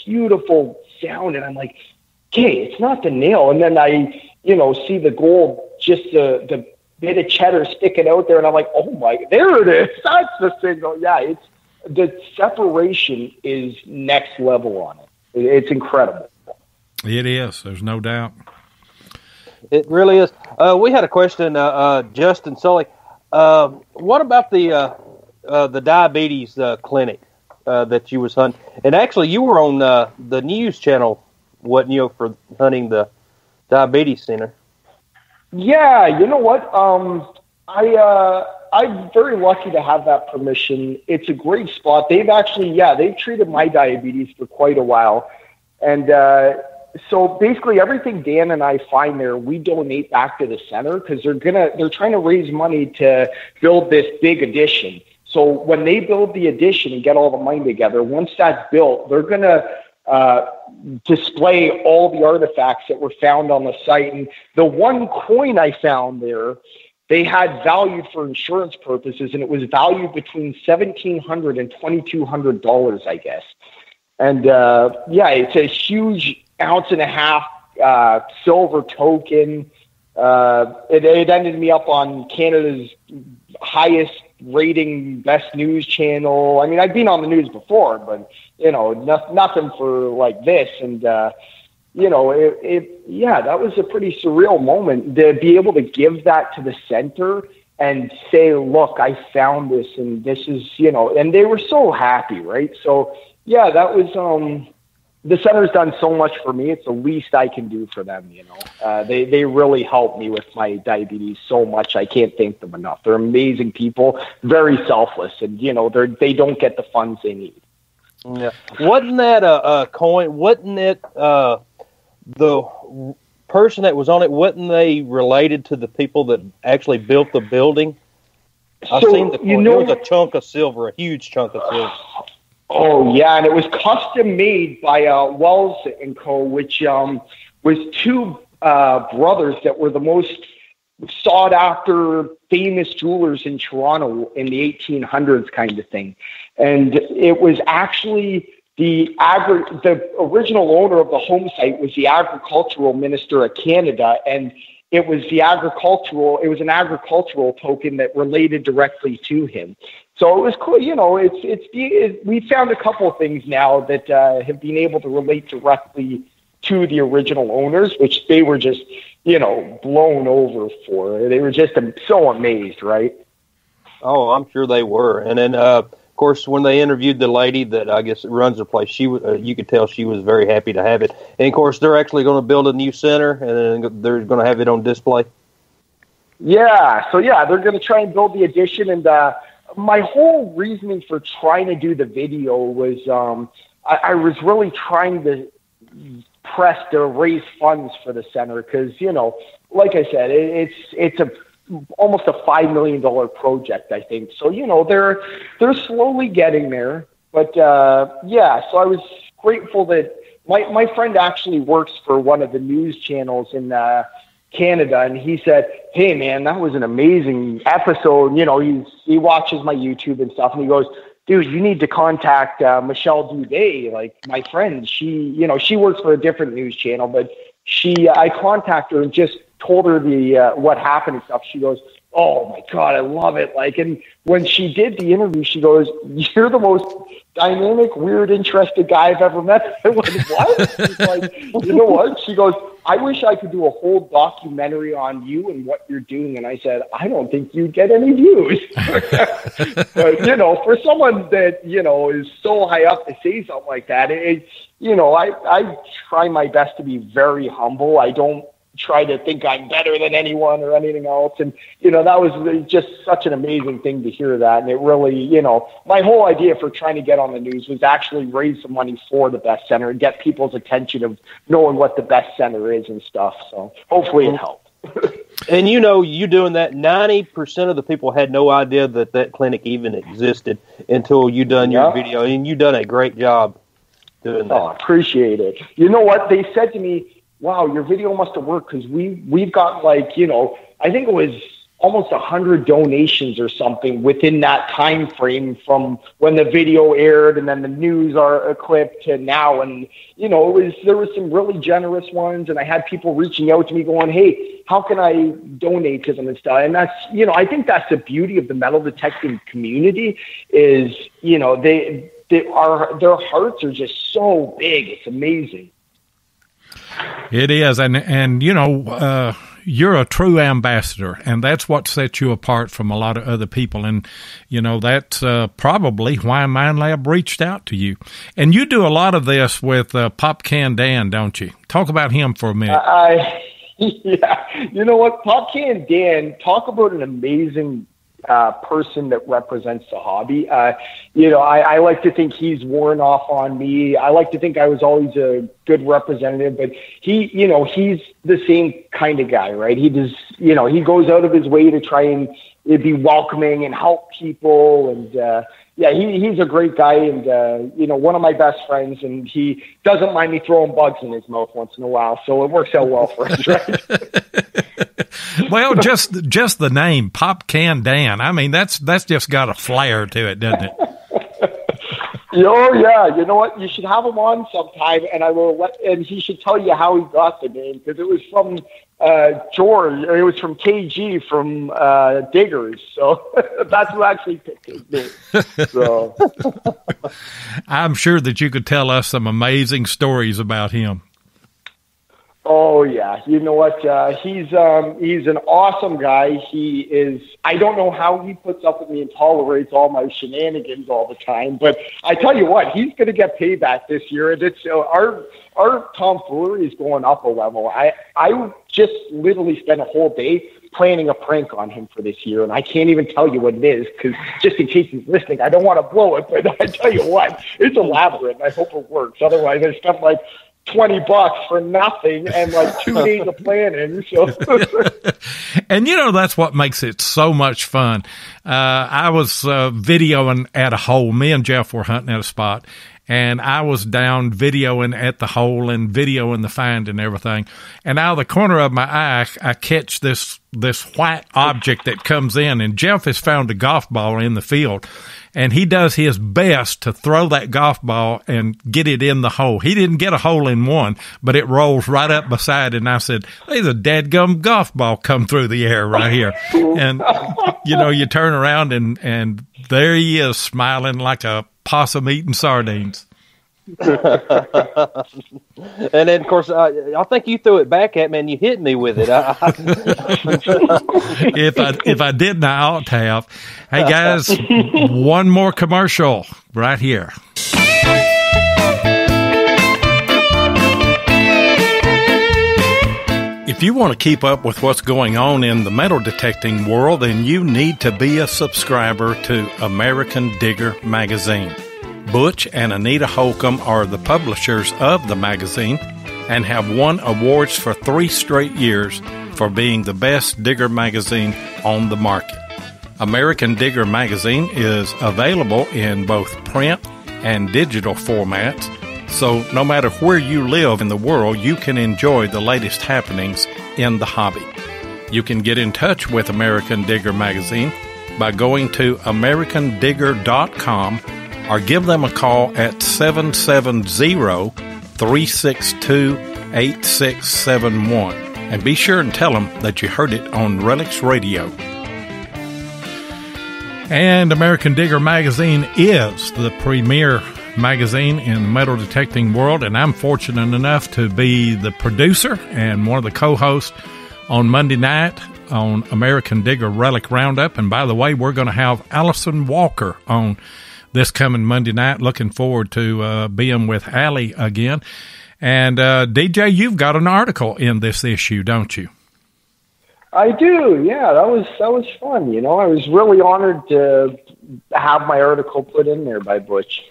beautiful sound, and I'm like, okay, it's not the nail. And then I, see the gold, just the bit of cheddar sticking out there, and I'm like, oh my, there it is. That's the signal. Yeah, the separation is next level on it. It's incredible. It is. There's no doubt. It really is. We had a question, Justin Sully. What about the diabetes clinic that you was hunting? And actually, you were on the news channel, wasn't you, for hunting the diabetes center? Yeah, you know what? I'm very lucky to have that permission. It's a great spot. They've treated my diabetes for quite a while. And so basically everything Dan and I find there, we donate back to the center, because they're trying to raise money to build this big addition. So when they build the addition and get all the money together, once that's built, they're going to display all the artifacts that were found on the site. And the one coin I found there, they had valued for insurance purposes, and it was valued between $1,700 and $2,200, I guess. And it's a huge 1.5 ounce silver token. It ended me up on Canada's highest rating best news channel. I mean, I've been on the news before, but nothing for like this. And that was a pretty surreal moment to be able to give that to the center and say, look, I found this, and this is, and they were so happy, right? So yeah, that was, the center's done so much for me. It's the least I can do for them. They really helped me with my diabetes so much. I can't thank them enough. They're amazing people, very selfless, and they don't get the funds they need. Yeah, wasn't that a coin? Wasn't it the person that was on it? Wasn't they related to the people that actually built the building? I've seen the coin. It was a chunk of silver, a huge chunk of silver. Oh, yeah, and it was custom made by Wells & Co., which was two brothers that were the most sought-after famous jewelers in Toronto in the 1800s kind of thing. And it was actually the original owner of the home site was the agricultural minister of Canada, and it was an agricultural token that related directly to him. So it was cool. You know, we found a couple of things now that have been able to relate directly to the original owners, which they were just, you know, blown over for. They were just so amazed, right? Oh, I'm sure they were. And then, of course, when they interviewed the lady that I guess runs the place, you could tell she was very happy to have it. And, of course, they're actually going to build a new center, and then they're going to have it on display. Yeah. So, yeah, they're going to try and build the addition. And my whole reasoning for trying to do the video was I was really trying to press to raise funds for the center because, you know, like I said, it's almost a $5 million project, I think. So, you know, they're slowly getting there. But, yeah, so I was grateful that my friend actually works for one of the news channels in Canada, and he said, hey, man, that was an amazing episode. You know, he watches my YouTube and stuff, and he goes, dude, you need to contact Michelle Dubé, like my friend. She works for a different news channel, but I contacted her and just told her what happened and stuff. She goes, oh my God, I love it. Like, and when she did the interview, she goes, you're the most dynamic, weird, interested guy I've ever met. I went, what? She's like, you know what? She goes, I wish I could do a whole documentary on you and what you're doing. And I said, I don't think you'd get any views. But, you know, for someone that, you know, is so high up to say something like that, you know, I try my best to be very humble. I don't try to think I'm better than anyone or anything else. And, you know, that was just such an amazing thing to hear that. And it really, you know, my whole idea for trying to get on the news was actually raise some money for the best center and get people's attention of knowing what the best center is and stuff. So hopefully it helped. And, you know, you doing that, 90% of the people had no idea that clinic even existed until you done your video. And you done a great job doing that. Oh, appreciate it. You know what? They said to me, wow, your video must have worked because we've got, like, you know, I think it was almost 100 donations or something within that time frame from when the video aired and then the news are clipped to now. And, you know, there was some really generous ones, and I had people reaching out to me going, hey, how can I donate to them and stuff? And that's, you know, I think that's the beauty of the metal detecting community is, you know, their hearts are just so big. It's amazing. It is, and you know, you're a true ambassador, and that's what sets you apart from a lot of other people. And you know, that's probably why Minelab reached out to you. And you do a lot of this with Pop Can Dan, don't you? Talk about him for a minute. Yeah, you know what, Pop Can Dan, talk about an amazing person that represents the hobby. You know, I like to think he's worn off on me. I like to think I was always a good representative, but he's the same kind of guy, right? He does, you know, he goes out of his way to try and be welcoming and help people. And, yeah, he's a great guy and, you know, one of my best friends, and he doesn't mind me throwing bugs in his mouth once in a while. So it works out well for us, right? Well, just the name Pop Can Dan. I mean, that's just got a flair to it, doesn't it? Oh yeah, you know what? You should have him on sometime, and and he should tell you how he got the name because it was from George. It was from KG from Diggers, so that's who actually picked his name. So I'm sure that you could tell us some amazing stories about him. Oh yeah, you know what? He's an awesome guy. He is. I don't know how he puts up with me and tolerates all my shenanigans all the time. But I tell you what, he's going to get payback this year. And it's our tomfoolery is going up a level. I just literally spent a whole day planning a prank on him for this year, and I can't even tell you what it is because just in case he's listening, I don't want to blow it. But I tell you what, it's elaborate. And I hope it works. Otherwise, there's stuff like, $20 for nothing and like 2 days of planning. So, and that's what makes it so much fun. I was videoing at a hole. Me and Jeff were hunting at a spot, and I was down videoing at the hole and videoing the find and everything. And out of the corner of my eye, I catch this white object that comes in, and Jeff has found a golf ball in the field. And he does his best to throw that golf ball and get it in the hole. He didn't get a hole in one, but it rolls right up beside it. And I said, there's a dadgum golf ball come through the air right here. And, you turn around and there he is smiling like a possum eating sardines. And then, of course, I think you threw it back at me and you hit me with it. If I didn't, I ought to have. Hey, guys, one more commercial right here. If you want to keep up with what's going on in the metal detecting world, then you need to be a subscriber to American Digger magazine. Butch and Anita Holcomb are the publishers of the magazine and have won awards for 3 straight years for being the best digger magazine on the market. American Digger magazine is available in both print and digital formats, so no matter where you live in the world, you can enjoy the latest happenings in the hobby. You can get in touch with American Digger magazine by going to americandigger.com or give them a call at 770-362-8671. And be sure and tell them that you heard it on Relics Radio. And American Digger magazine is the premier magazine in the metal detecting world, and I'm fortunate enough to be the producer and one of the co-hosts on Monday night on American Digger Relic Roundup. And by the way, we're going to have Allison Walker on this coming Monday night. Looking forward to being with Allie again. And DJ, you've got an article in this issue, don't you? I do. Yeah, that was fun. I was really honored to have my article put in there by Butch.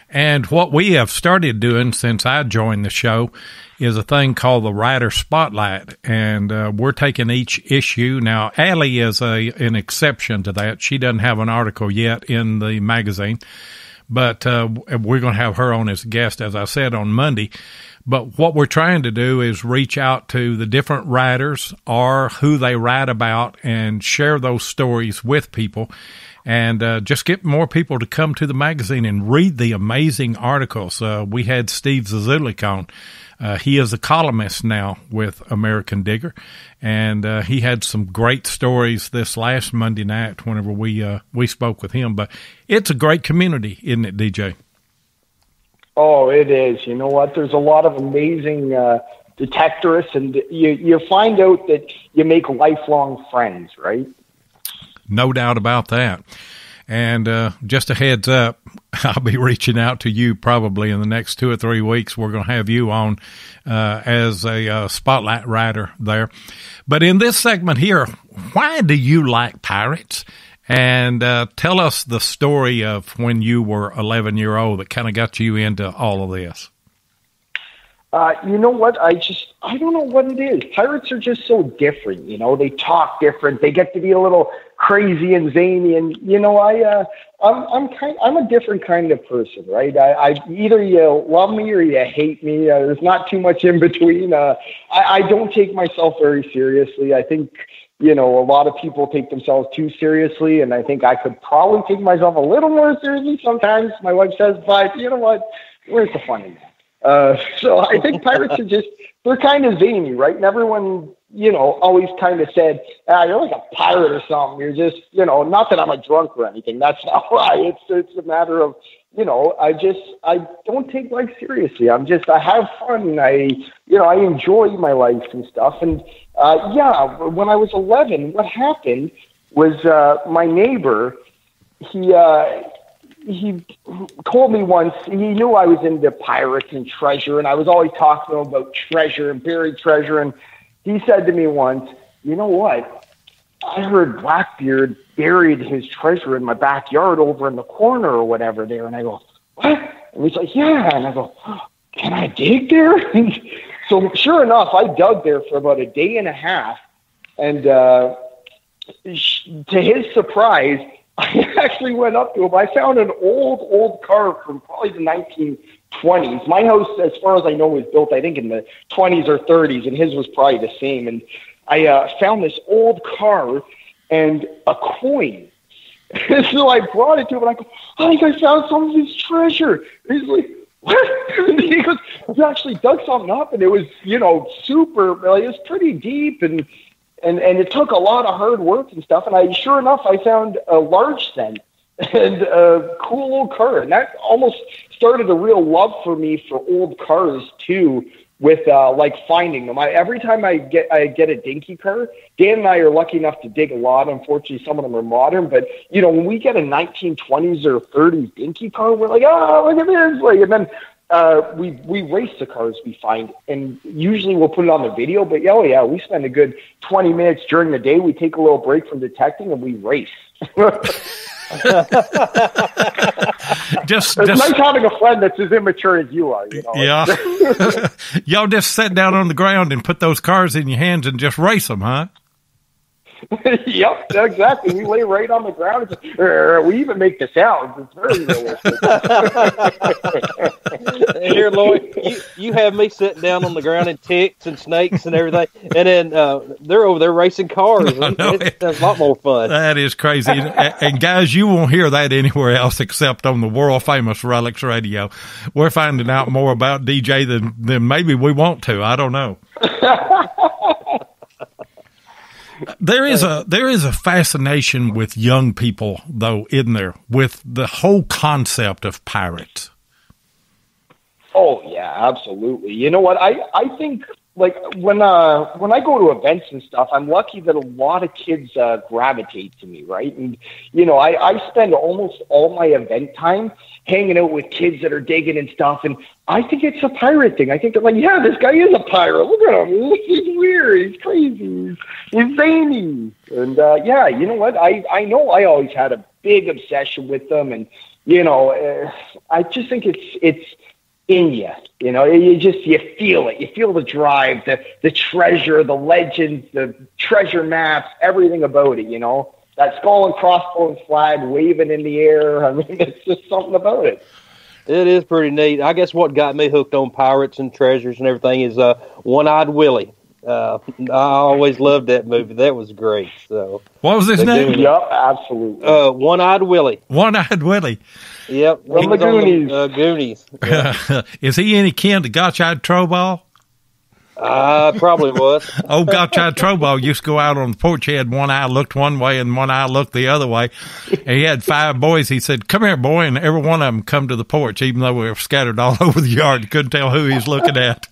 And what we have started doing since I joined the show is a thing called the Writer Spotlight, and we're taking each issue. Now, Allie is an exception to that. She doesn't have an article yet in the magazine, but we're going to have her on as a guest, as I said, on Monday. But what we're trying to do is reach out to the different writers or who they write about and share those stories with people, and just get more people to come to the magazine and read the amazing articles. We had Steve Zazulik on. He is a columnist now with American Digger, and he had some great stories this last Monday night whenever we spoke with him. But it's a great community, isn't it, DJ? Oh, it is. You know what? There's a lot of amazing detectorists, and you find out that you make lifelong friends, right? No doubt about that. And just a heads up, I'll be reaching out to you probably in the next 2 or 3 weeks. We're going to have you on as a spotlight writer there. But in this segment here, why do you like pirates? And tell us the story of when you were 11-year-old that kind of got you into all of this. You know what? I don't know what it is. Pirates are just so different. They talk different. They get to be a little crazy and zany. And I'm a different kind of person, right? I either you love me or you hate me. There's not too much in between. I don't take myself very seriously. I think a lot of people take themselves too seriously, and I think I could probably take myself a little more seriously sometimes. My wife says, but you know what? Where's the fun in that? So I think pirates are they're kind of zany, right? And everyone, always kind of said, you're like a pirate or something. You're just, not that I'm a drunk or anything. That's not why. It's a matter of, I don't take life seriously. I have fun. I enjoy my life and stuff. And, when I was 11, what happened was, my neighbor, he told me once, he knew I was into pirates and treasure, and I was always talking to him about treasure and buried treasure, and he said to me once, you know what? I heard Blackbeard buried his treasure in my backyard over in the corner or whatever there. And I go, what? And he's like, yeah. And I go, oh, can I dig there? And so sure enough, I dug there for about a day and a half. And to his surprise, I actually went up to him. I found an old car from probably the 1920s. My house, as far as I know, was built, I think, in the 20s or 30s, and his was probably the same. And I found this old car and a coin. So I brought it to him, and I go, I think I found some of his treasure. And he's like, what? And he goes, you actually dug something up, and it was, super, like, it was pretty deep, and it took a lot of hard work and stuff. And sure enough, I found a large cent and a cool old car. And that almost started a real love for me for old cars too, with finding them. Every time I get a dinky car, Dan and I are lucky enough to dig a lot. Unfortunately, some of them are modern, but when we get a 1920s or 30s dinky car, we're like, oh, look at this! Like, and then we race the cars we find, and usually we'll put it on the video. But we spend a good 20 minutes during the day. We take a little break from detecting, and we race. It's nice having a friend that's as immature as you are. Yeah. Y'all just sit down on the ground and put those cars in your hands and just race them, huh? Yep, exactly. We lay right on the ground. We even make the sounds. It's very realistic. Here, Lloyd, you have me sitting down on the ground and ticks and snakes and everything, and then they're over there racing cars. It's a lot more fun. That is crazy. And guys, you won't hear that anywhere else except on the world famous Relics Radio. We're finding out more about DJ than maybe we want to. I don't know. There is a fascination with young people, though, isn't there, with the whole concept of pirates? Oh yeah, absolutely. You know what? I think, like, when I go to events and stuff, I'm lucky that a lot of kids gravitate to me, right? And I spend almost all my event time hanging out with kids that are digging and stuff, and I think it's a pirate thing. I think they're like, yeah, this guy is a pirate. Look at him. He's weird. He's crazy. He's zany. And you know what? I know I always had a big obsession with them, and I just think it's in you. You feel it. You feel the drive, the treasure, the legends, the treasure maps, everything about it. That skull and crossbones flag waving in the air. I mean, it's just something about it. It is pretty neat. I guess what got me hooked on pirates and treasures and everything is One-Eyed Willie. I always loved that movie. That was great. So, what was his name? Yep, absolutely. One-Eyed Willie. One-Eyed Willie. Yep. From the Goonies. Goonies. Yeah. Is he any kin to Gotchard Trowball? Probably was. Old Gotchard Trowball used to go out on the porch. He had one eye looked one way and one eye looked the other way. And he had 5 boys. He said, "Come here, boy," and every one of them come to the porch, even though we were scattered all over the yard. You couldn't tell who he was looking at.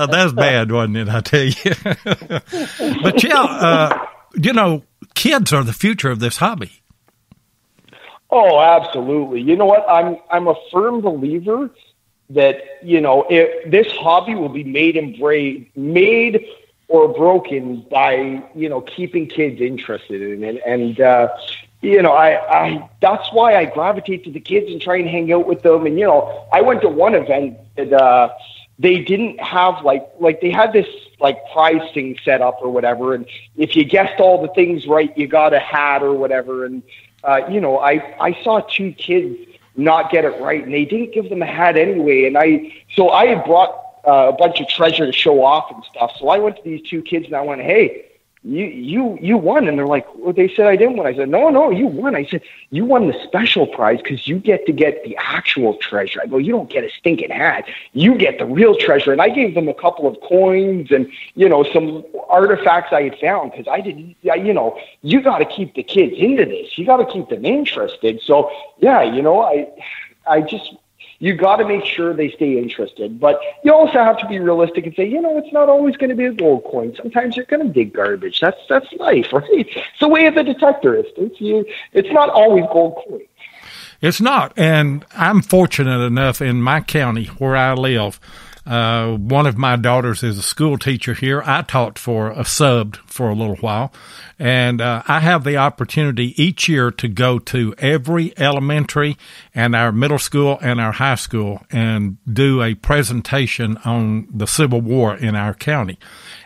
That's bad, wasn't it? I tell you. But yeah, kids are the future of this hobby. Oh, absolutely. You know what? I'm a firm believer that, if this hobby will be made or broken by, keeping kids interested in it. And, I that's why I gravitate to the kids and try and hang out with them. And, I went to one event that, they didn't have like they had this prize thing set up or whatever. And if you guessed all the things right, you got a hat or whatever. And, I saw 2 kids not get it right, and they didn't give them a hat anyway. And I had brought a bunch of treasure to show off and stuff. So I went to these 2 kids and I went, "Hey, you won." And they're like, "Well," they said, "I didn't win." I said, No, you won." I said, "You won the special prize because you get to get the actual treasure." I go, "You don't get a stinking hat. You get the real treasure." And I gave them a couple of coins and, some artifacts I had found because I didn't, you got to keep the kids into this. You got to keep them interested. So, yeah, I just, you got to make sure they stay interested. But you also have to be realistic and say, it's not always going to be a gold coin. Sometimes you're going to dig garbage. That's life, right? It's the way of the detectorist. It's not always gold coin. It's not. And I'm fortunate enough in my county where I live, One of my daughters is a school teacher here. I taught subbed for a little while, and I have the opportunity each year to go to every elementary and our middle school and our high school and do a presentation on the Civil War in our county.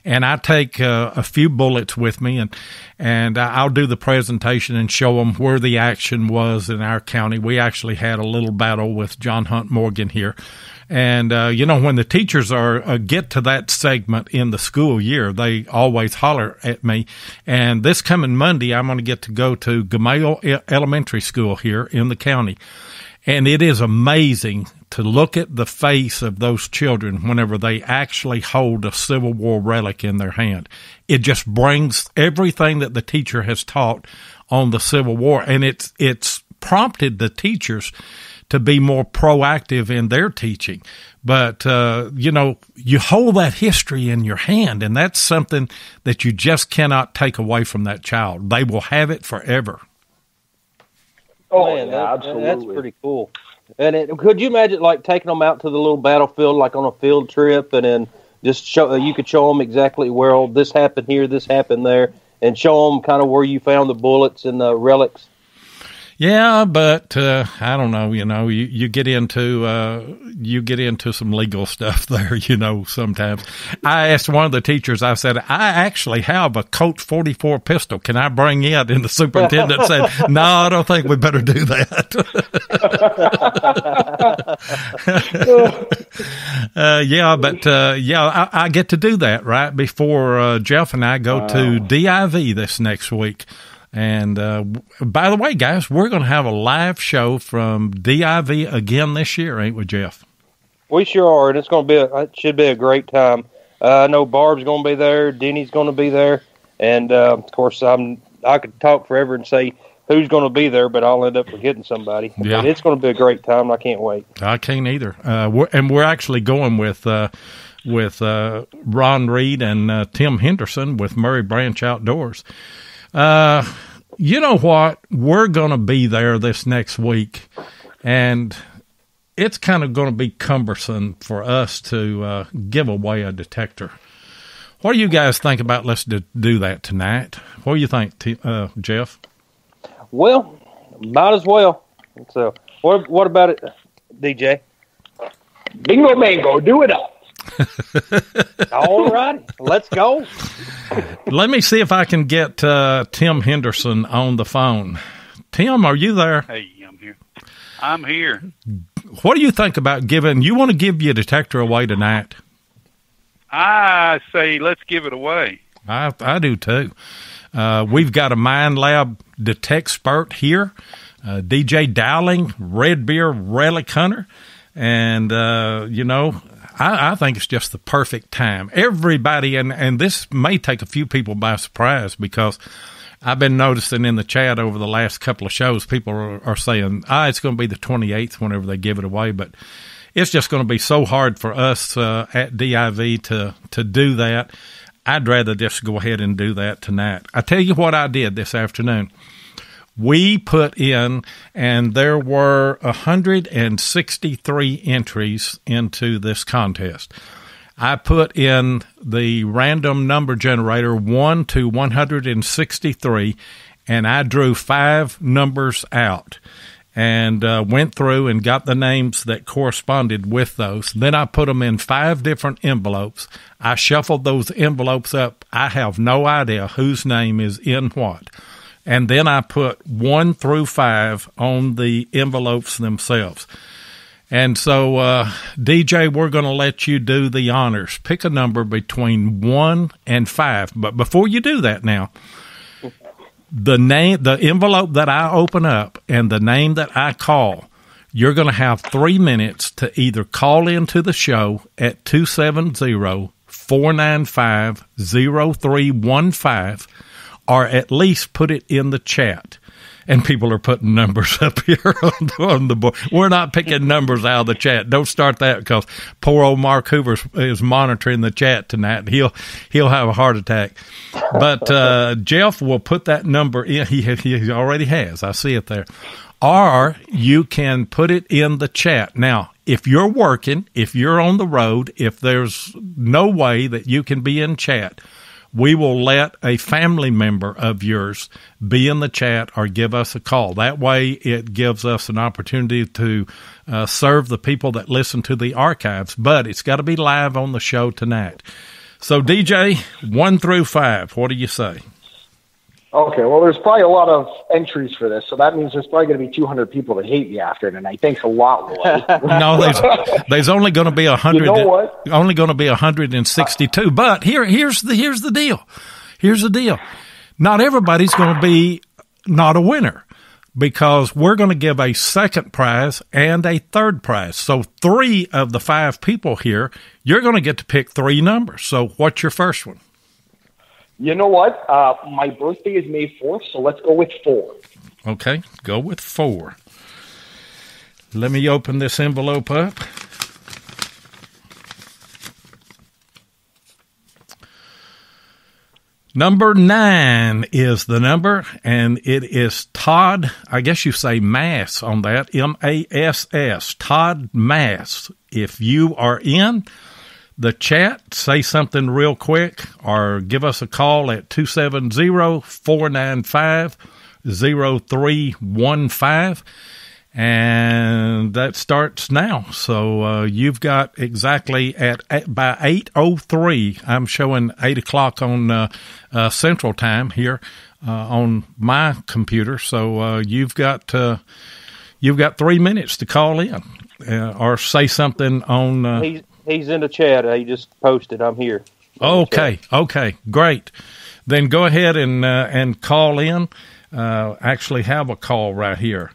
And I take a few bullets with me, and I'll do the presentation and show them where the action was in our county. We actually had a little battle with John Hunt Morgan here. And, when the teachers get to that segment in the school year, they always holler at me. And this coming Monday, I'm going to get to go to Gamaliel Elementary School here in the county. And it is amazing to look at the face of those children whenever they actually hold a Civil War relic in their hand. It just brings everything that the teacher has taught on the Civil War. And it's prompted the teachers to be more proactive in their teaching. But, you hold that history in your hand, and that's something that you just cannot take away from that child. They will have it forever. Oh, man, yeah, absolutely. That's pretty cool. And could you imagine, like, taking them out to the little battlefield, like on a field trip, and then just you could show them exactly where this happened here, this happened there, and show them kind of where you found the bullets and the relics? Yeah, but I don't know. You get into some legal stuff there. Sometimes I asked one of the teachers. I said, I actually have a Colt 44 pistol. Can I bring it? And the superintendent said, no, I don't think we better do that. I get to do that right before Jeff and I go to DIV this next week. And by the way, guys, we're going to have a live show from DIV again this year, ain't we, Jeff? We sure are, and it should be a great time. I know Barb's going to be there, Denny's going to be there, and of course I could talk forever and say who's going to be there, but I'll end up forgetting somebody. Yeah. But it's going to be a great time, and I can't wait. I can't either. We're actually going with Ron Reed and Tim Henderson with Murray Branch Outdoors. You know what? We're going to be there this next week, and it's kind of going to be cumbersome for us to give away a detector. What do you guys think about let's do that tonight? What do you think, Jeff? Well, might as well. So, what about it, DJ? Bingo mango, do it up. All right, let's go. Let me see if I can get Tim Henderson on the phone. Tim, are you there? Hey, I'm here. I'm here. What do you think about you want to give your detector away tonight? I say let's give it away. I do too. We've got a Minelab Detexpert here, D.J.Dowling, Red Beard Relic Hunter, and, I think it's just the perfect time. Everybody, and this may take a few people by surprise because I've been noticing in the chat over the last couple of shows, people are saying, it's going to be the 28th whenever they give it away, but it's just going to be so hard for us at DIV to do that. I'd rather just go ahead and do that tonight. I tell you what I did this afternoon. We put in, and there were 163 entries into this contest. I put in the random number generator 1 to 163, and I drew 5 numbers out and went through and got the names that corresponded with those. Then I put them in 5 different envelopes. I shuffled those envelopes up. I have no idea whose name is in what. And then I put 1 through 5 on the envelopes themselves. And so, DJ, we're going to let you do the honors. Pick a number between 1 and 5. But before you do that now, the envelope that I open up and the name that I call, you're going to have 3 minutes to either call into the show at 270-495-0315 or at least put it in the chat. And people are putting numbers up here on the board. We're not picking numbers out of the chat. Don't start that because poor old Mark Hoover is monitoring the chat tonight. He'll have a heart attack. But Jeff will put that number in. He already has. I see it there. Or you can put it in the chat. Now, if you're working, if you're on the road, if there's no way that you can be in chat, we will let a family member of yours be in the chat or give us a call. That way it gives us an opportunity to serve the people that listen to the archives, but it's got to be live on the show tonight. So, DJ, 1 through 5, what do you say? Okay, well, there's probably a lot of entries for this, so that means there's probably going to be 200 people that hate me after tonight. Thanks a lot, Roy. No, there's only going to be 100. You know what? Only going to be 162. But here's the deal. Here's the deal. Not everybody's going to be not a winner, because we're going to give a second prize and a third prize. So 3 of the 5 people here, you're going to get to pick 3 numbers. So what's your first one? You know what? My birthday is May 4th, so let's go with 4. Okay, go with 4. Let me open this envelope up. Number 9 is the number, and it is Todd, I guess you say Mass on that, M-A-S-S, Todd Mass. If you are in the chat, say something real quick or give us a call at 270-495-0315, and that starts now. So you've got exactly by 8:03. I'm showing 8 o'clock on Central Time here on my computer. So you've got 3 minutes to call in or say something on. He's in the chat. He just posted. I'm here. Okay, great. Then go ahead and call in. Actually have a call right here.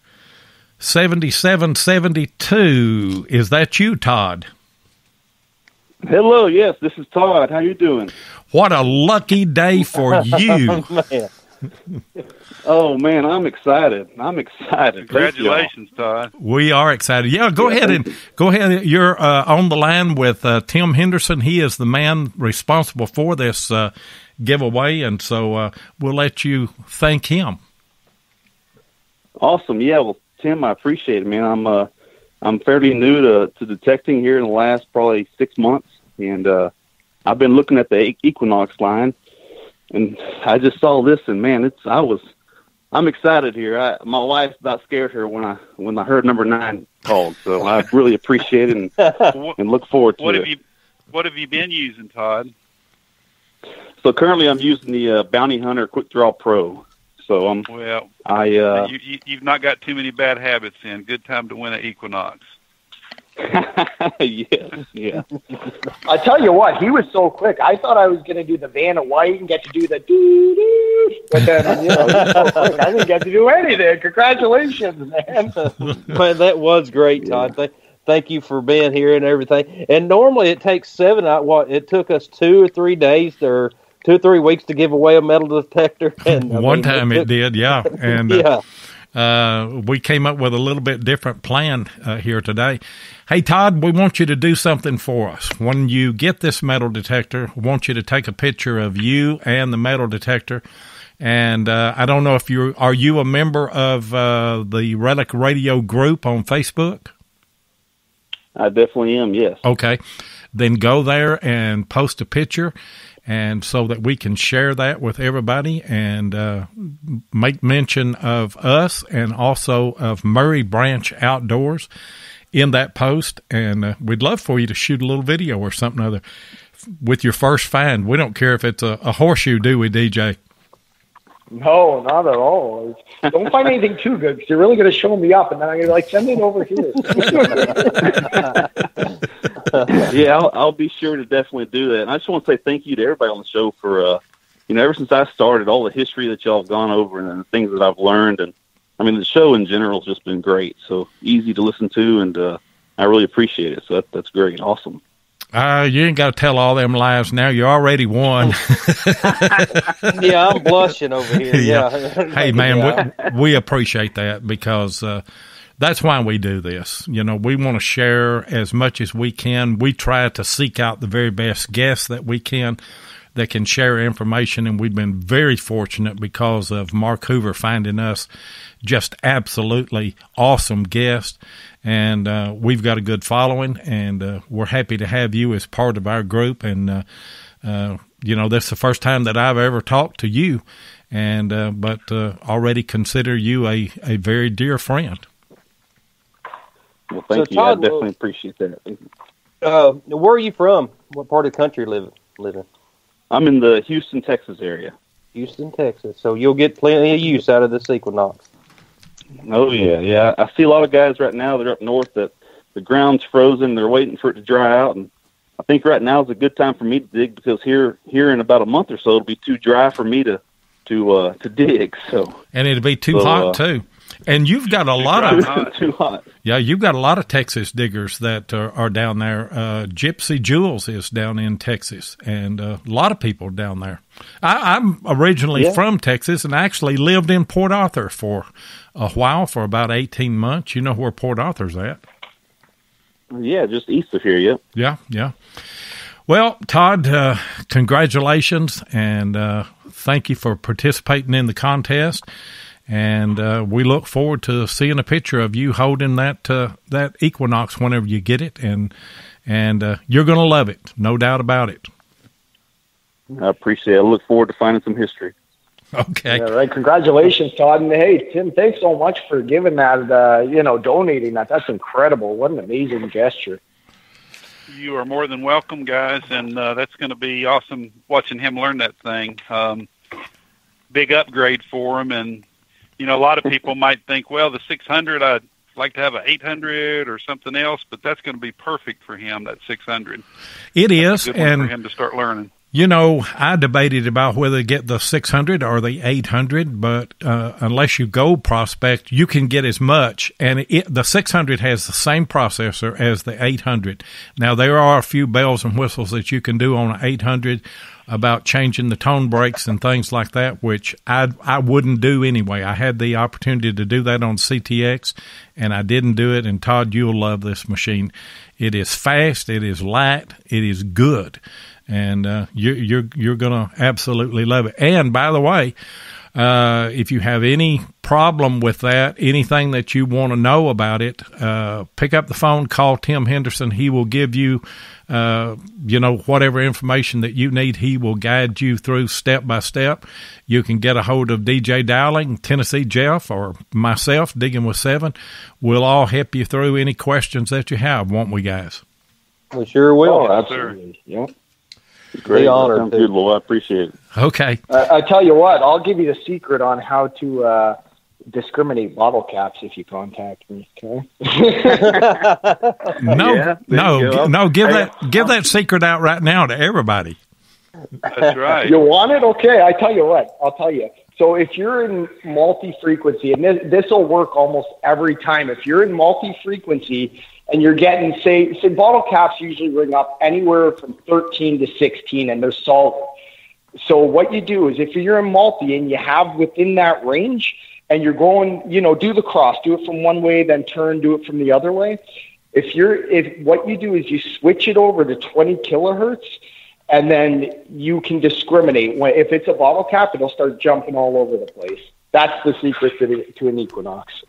7772. Is that you, Todd? Hello, yes, this is Todd. How you doing? What a lucky day for you. Man. Oh, man, I'm excited. Congratulations, Todd. We are excited. Yeah, go ahead. You're on the line with Tim Henderson. He is the man responsible for this giveaway, and so we'll let you thank him. Awesome. Yeah, well, Tim, I appreciate it, man. I'm fairly new to detecting here in the last probably 6 months, and I've been looking at the Equinox line, and I just saw this, and man, I'm excited here. My wife about scared her when I heard number 9 called, so I really appreciate it and look forward to it. What have you been using, Todd? So currently, I'm using the Bounty Hunter Quick Draw Pro. So you've not got too many bad habits in. Good time to win an Equinox. Yeah. I tell you what, he was so quick. I thought I was going to do the Vanna White and get to do the doo-doo, but then, he was so quick. I didn't get to do anything. Congratulations, man. Man, that was great, Todd. Thank you for being here and everything. And normally it takes 7. It took us 2 or 3 days or 2 or 3 weeks to give away a metal detector. And One time it did, yeah. And we came up with a little bit different plan here today. Hey, Todd, we want you to do something for us. When you get this metal detector, we want you to take a picture of you and the metal detector. And I don't know if are you a member of the Relic Radio group on Facebook? I definitely am, yes. Okay. Then go there and post a picture, and so that we can share that with everybody and make mention of us and also of Murray Branch Outdoors in that post. And we'd love for you to shoot a little video or something other with your first find. We don't care if it's a horseshoe, do we, DJ? No, not at all. Don't find anything too good, because you're really going to show me up, and then I'm going to be send it over here. Yeah, I'll be sure to definitely do that. And I just want to say thank you to everybody on the show for, ever since I started, all the history that y'all have gone over and the things that I've learned. And, the show in general has just been great. So easy to listen to, and I really appreciate it. So that's great. Awesome. You ain't got to tell all them lies now. You already won. Yeah, I'm blushing over here. Yeah. Hey, man, we appreciate that, because that's why we do this. We want to share as much as we can. We try to seek out the very best guests that we can that can share information, and we've been very fortunate because of Mark Hoover finding us just absolutely awesome guests, and we've got a good following, and we're happy to have you as part of our group, and this is the first time that I've ever talked to you, and but already consider you a very dear friend. Well, thank you. Todd, I definitely appreciate that. Where are you from? What part of the country live in? I'm in the Houston, Texas area. Houston, Texas. So you'll get plenty of use out of this Equinox. Oh, yeah. I see a lot of guys right now that are up north that the ground's frozen. They're waiting for it to dry out, and I think right now is a good time for me to dig because here in about a month or so, it'll be too dry for me to dig. So, and it'll be too hot too. And you've got a lot of too hot. Yeah, you've got a lot of Texas diggers that are down there. Gypsy Jules is down in Texas, and a lot of people down there. I'm originally from Texas and actually lived in Port Arthur for a while, for about 18 months. You know where Port Arthur's at? Yeah, just east of here, Yeah. Well, Todd, congratulations, and thank you for participating in the contest. And we look forward to seeing a picture of you holding that Equinox whenever you get it, and you're going to love it, no doubt about it. I appreciate it. I look forward to finding some history. Okay. All right. Congratulations, Todd. And hey, Tim, thanks so much for giving that, donating that. That's incredible. What an amazing gesture. You are more than welcome, guys, and that's going to be awesome watching him learn that thing. Big upgrade for him, and a lot of people might think, well, the 600, I'd like to have an 800 or something else, but that's going to be perfect for him, that 600. It is, and for him to start learning. I debated about whether to get the 600 or the 800, but unless you gold prospect, you can get as much. And the 600 has the same processor as the 800. Now, there are a few bells and whistles that you can do on an 800 about changing the tone breaks and things like that, which I wouldn't do anyway. I had the opportunity to do that on CTX, and I didn't do it. And Todd, you'll love this machine. It is fast. It is light. It is good. And you're going to absolutely love it. And by the way, if you have any problem with that, anything that you want to know about it, pick up the phone, call Tim Henderson. He will give you, whatever information that you need. He will guide you through step by step. You can get a hold of D.J.Dowling, Tennessee Jeff, or myself, Digging with 7. We'll all help you through any questions that you have, won't we, guys? We sure will. Oh, absolutely. Yep. Great. Sounds good, Lou. I appreciate it. Okay. I tell you what, I'll give you the secret on how to discriminate bottle caps if you contact me. Okay. Give that secret out right now to everybody. That's right. You want it? Okay. I tell you what. I'll tell you. So if you're in multi-frequency, and this will work almost every time. If you're in multi-frequency and you're getting, say bottle caps usually ring up anywhere from 13 to 16, and they're solid. So what you do is if you're in multi and you have within that range, and you're going, do the cross, do it from one way, then turn, do it from the other way. If what you do is you switch it over to 20 kilohertz, and then you can discriminate. If it's a bottle cap, it'll start jumping all over the place. That's the secret to an Equinox.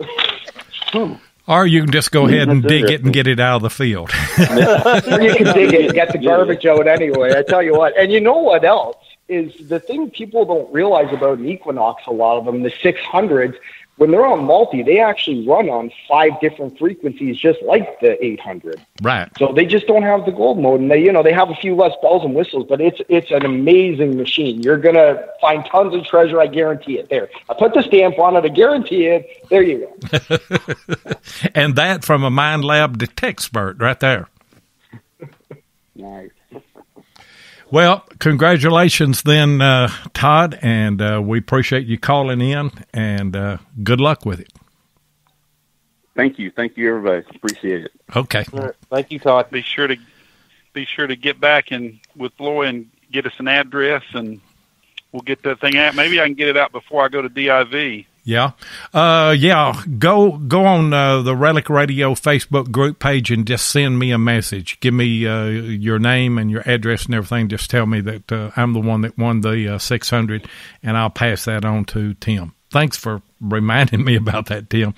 Or you can just go ahead and dig it and get it out of the field. Or you can dig it and get the garbage out anyway. I tell you what. And you know what else is the thing people don't realize about an Equinox, a lot of them, the 600s, when they're on multi, they actually run on 5 different frequencies, just like the 800. Right. So they just don't have the gold mode, and they have a few less bells and whistles, but it's an amazing machine. You're gonna find tons of treasure, I guarantee it. There, I put the stamp on it, I guarantee it. There you go. And that from a Minelab Detectspert right there. Nice. Well, congratulations then, Todd, and we appreciate you calling in, and good luck with it. Thank you, everybody. Appreciate it. Okay. All right. Thank you, Todd. Be sure to get back in with Floyd and get us an address, and we'll get that thing out. Maybe I can get it out before I go to DIV. Yeah. Go on the Relic Radio Facebook group page and just send me a message. Give me your name and your address and everything. Just tell me that I'm the one that won the 600, and I'll pass that on to Tim. Thanks for reminding me about that, Tim.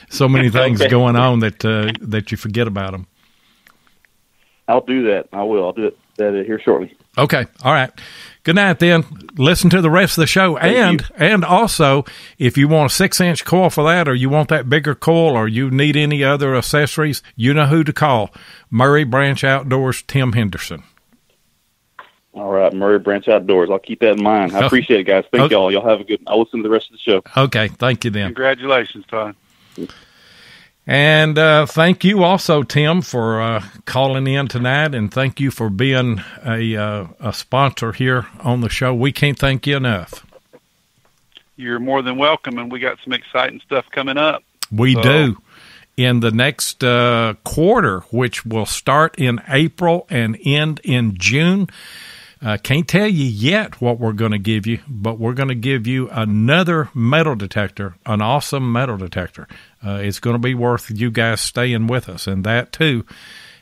So many things going on that you forget about them. I'll do that. I will. I'll do that here shortly. Okay. All right. Good night, then. Listen to the rest of the show. And also, if you want a 6-inch coil for that, or you want that bigger coil, or you need any other accessories, you know who to call. Murray Branch Outdoors, Tim Henderson. All right, Murray Branch Outdoors. I'll keep that in mind. I appreciate it, guys. Thank y'all. Y'all have a good. I'll listen to the rest of the show. Okay. Thank you, then. Congratulations, Todd. And thank you also, Tim, for calling in tonight, and thank you for being a sponsor here on the show. We can't thank you enough. You're more than welcome, and we got some exciting stuff coming up. We do. In the next quarter, which will start in April and end in June. Can't tell you yet what we're going to give you, but we're going to give you another metal detector, an awesome metal detector. It's going to be worth you guys staying with us, and that, too,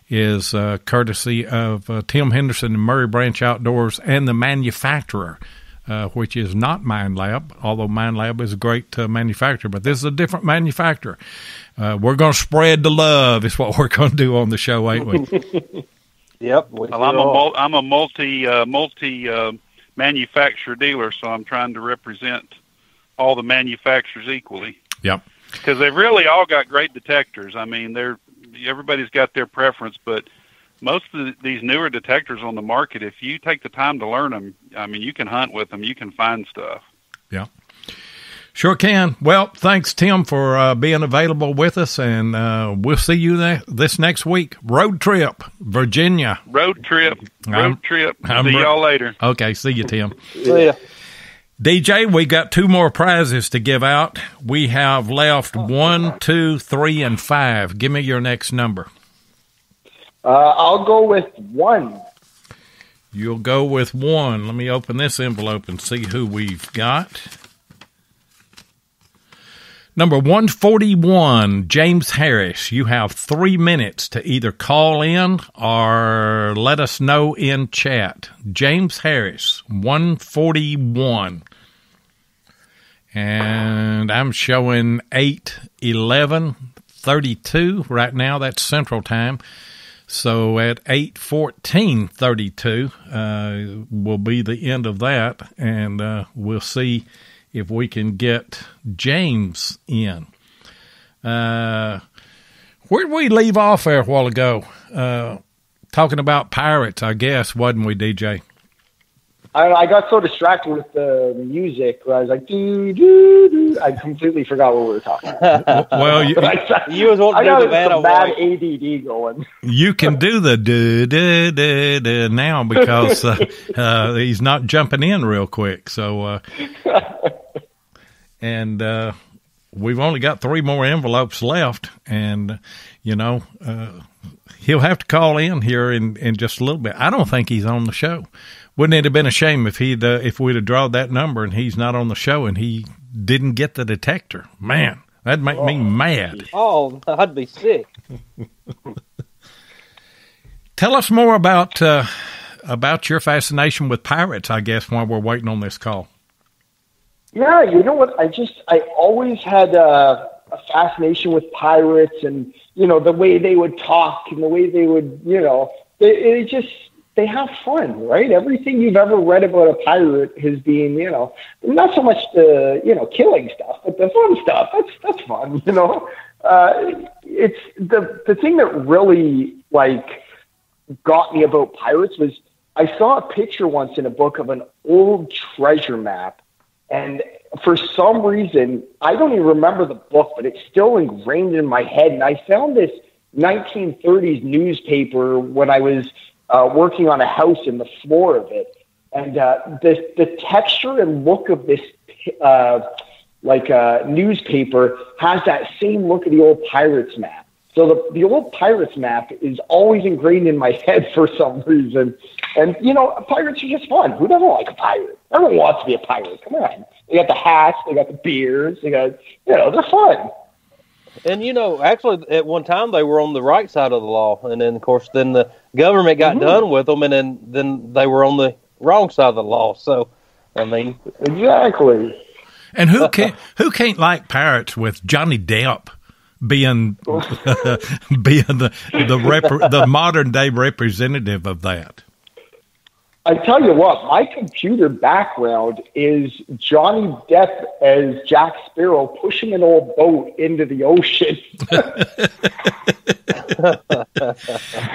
is courtesy of Tim Henderson and Murray Branch Outdoors and the manufacturer, which is not Minelab, although Minelab is a great manufacturer, but this is a different manufacturer. We're going to spread the love is what we're going to do on the show, ain't we? Yep. Well, I'm a multi manufacturer dealer, so I'm trying to represent all the manufacturers equally. Yep. Because they've really all got great detectors. I mean, everybody's got their preference, but most of these newer detectors on the market, if you take the time to learn them, I mean, you can hunt with them. You can find stuff. Yeah. Sure can. Well, thanks, Tim, for being available with us, and we'll see you this next week. Road trip, Virginia. Road trip. See y'all later. Okay, see you, Tim. See ya. DJ, we got 2 more prizes to give out. We have left 1, 2, 3, and 5. Give me your next number. I'll go with 1. You'll go with 1. Let me open this envelope and see who we've got. Number 141, James Harris. You have 3 minutes to either call in or let us know in chat. James Harris, 141. And I'm showing 8:11:32 right now. That's Central Time. So at 8:14:32 will be the end of that, and we'll see if we can get James in. Where did we leave off there a while ago? Talking about pirates, I guess, wasn't we, DJ? I got so distracted with the music where I was like, doo, doo, doo. I completely forgot what we were talking about. Well, you was wanting to do the bad ADD going. You can do the do now because he's not jumping in real quick. So, and we've only got 3 more envelopes left, and he'll have to call in here in just a little bit. I don't think he's on the show. Wouldn't it have been a shame if we'd have drawn that number and he's not on the show and he didn't get the detector? Man, that'd make me mad. Oh, I'd be sick. Tell us more about your fascination with pirates, I guess, while we're waiting on this call. Yeah, you know what? I always had a fascination with pirates, and the way they would talk and the way they would, they have fun, right? Everything you've ever read about a pirate has been, not so much the, killing stuff, but the fun stuff. That's fun, It's the thing that really got me about pirates was I saw a picture once in a book of an old treasure map, and for some reason I don't even remember the book, but it's still ingrained in my head. And I found this 1930s newspaper when I was working on a house in the floor of it, and the texture and look of this newspaper has that same look of the old pirates map. So the old pirates map is always ingrained in my head for some reason. And pirates are just fun. Who doesn't like a pirate? Everyone wants to be a pirate. Come on. They got the hats, they got the beers, they got, they're fun. And, actually, at one time, they were on the right side of the law. And then, of course, then the government got done with them, and then they were on the wrong side of the law. So, I mean. Exactly. And who can't like pirates with Johnny Depp being the modern day representative of that? I tell you what, my computer background is Johnny Depp as Jack Sparrow pushing an old boat into the ocean.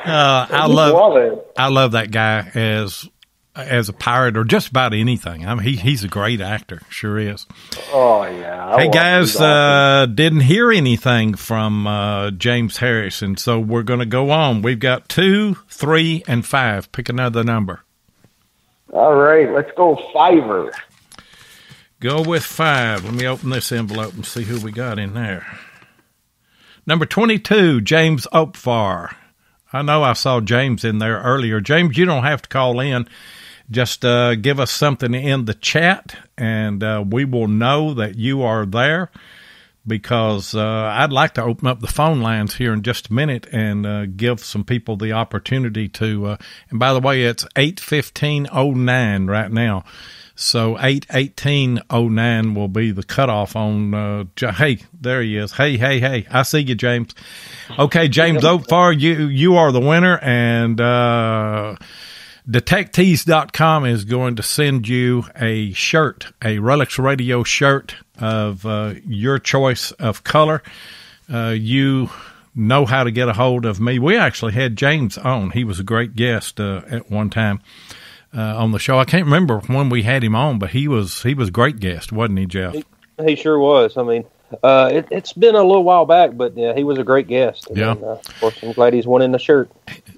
I love that guy as a pirate or just about anything. I mean, he's a great actor, sure is. Oh yeah. Hey guys, didn't hear anything from James Harris, and so we're going to go on. We've got 2, 3, and 5. Pick another number. All right, let's go 5. Go with 5. Let me open this envelope and see who we got in there. Number 22, James Opfar. I know I saw James in there earlier. James, you don't have to call in. Just give us something in the chat, and we will know that you are there, because I'd like to open up the phone lines here in just a minute and give some people the opportunity to, and by the way, it's 8:15:09 right now. So 8:18:09 will be the cutoff on, hey, there he is. Hey, I see you, James. Okay, James Opfar, you are the winner, and Detectees.com is going to send you a shirt, a Relics Radio shirt of your choice of color. You know how to get a hold of me. We actually had James on. He was a great guest at one time on the show. I can't remember when we had him on, but he was a great guest, wasn't he, Jeff? He sure was. I mean, it's been a little while back, but yeah, he was a great guest. Yeah. And, of course, I'm glad he's winning the shirt.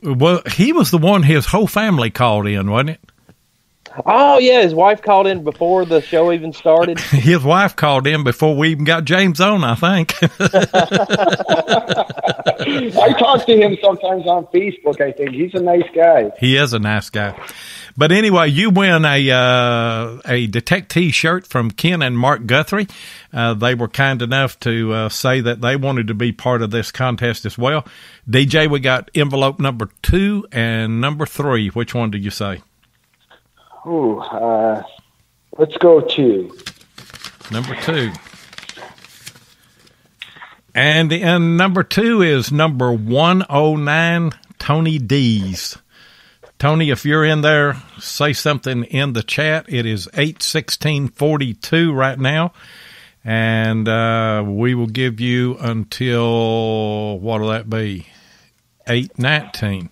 Well, he was the one his whole family called in, wasn't it? Oh, yeah, his wife called in before the show even started. His wife called in before we even got James on, I think. I talk to him sometimes on Facebook, I think. He's a nice guy. He is a nice guy. But anyway, you win a Detectee shirt from Ken and Mark Guthrie. They were kind enough to say that they wanted to be part of this contest as well. DJ, we got envelope number 2 and number 3. Which one do you say? Ooh, let's go 2. Number 2. And number 2 is number 109, Tony D's. Tony, if you're in there, say something in the chat. It is 8:16:42 right now, and we will give you until, what'll that be, 8:19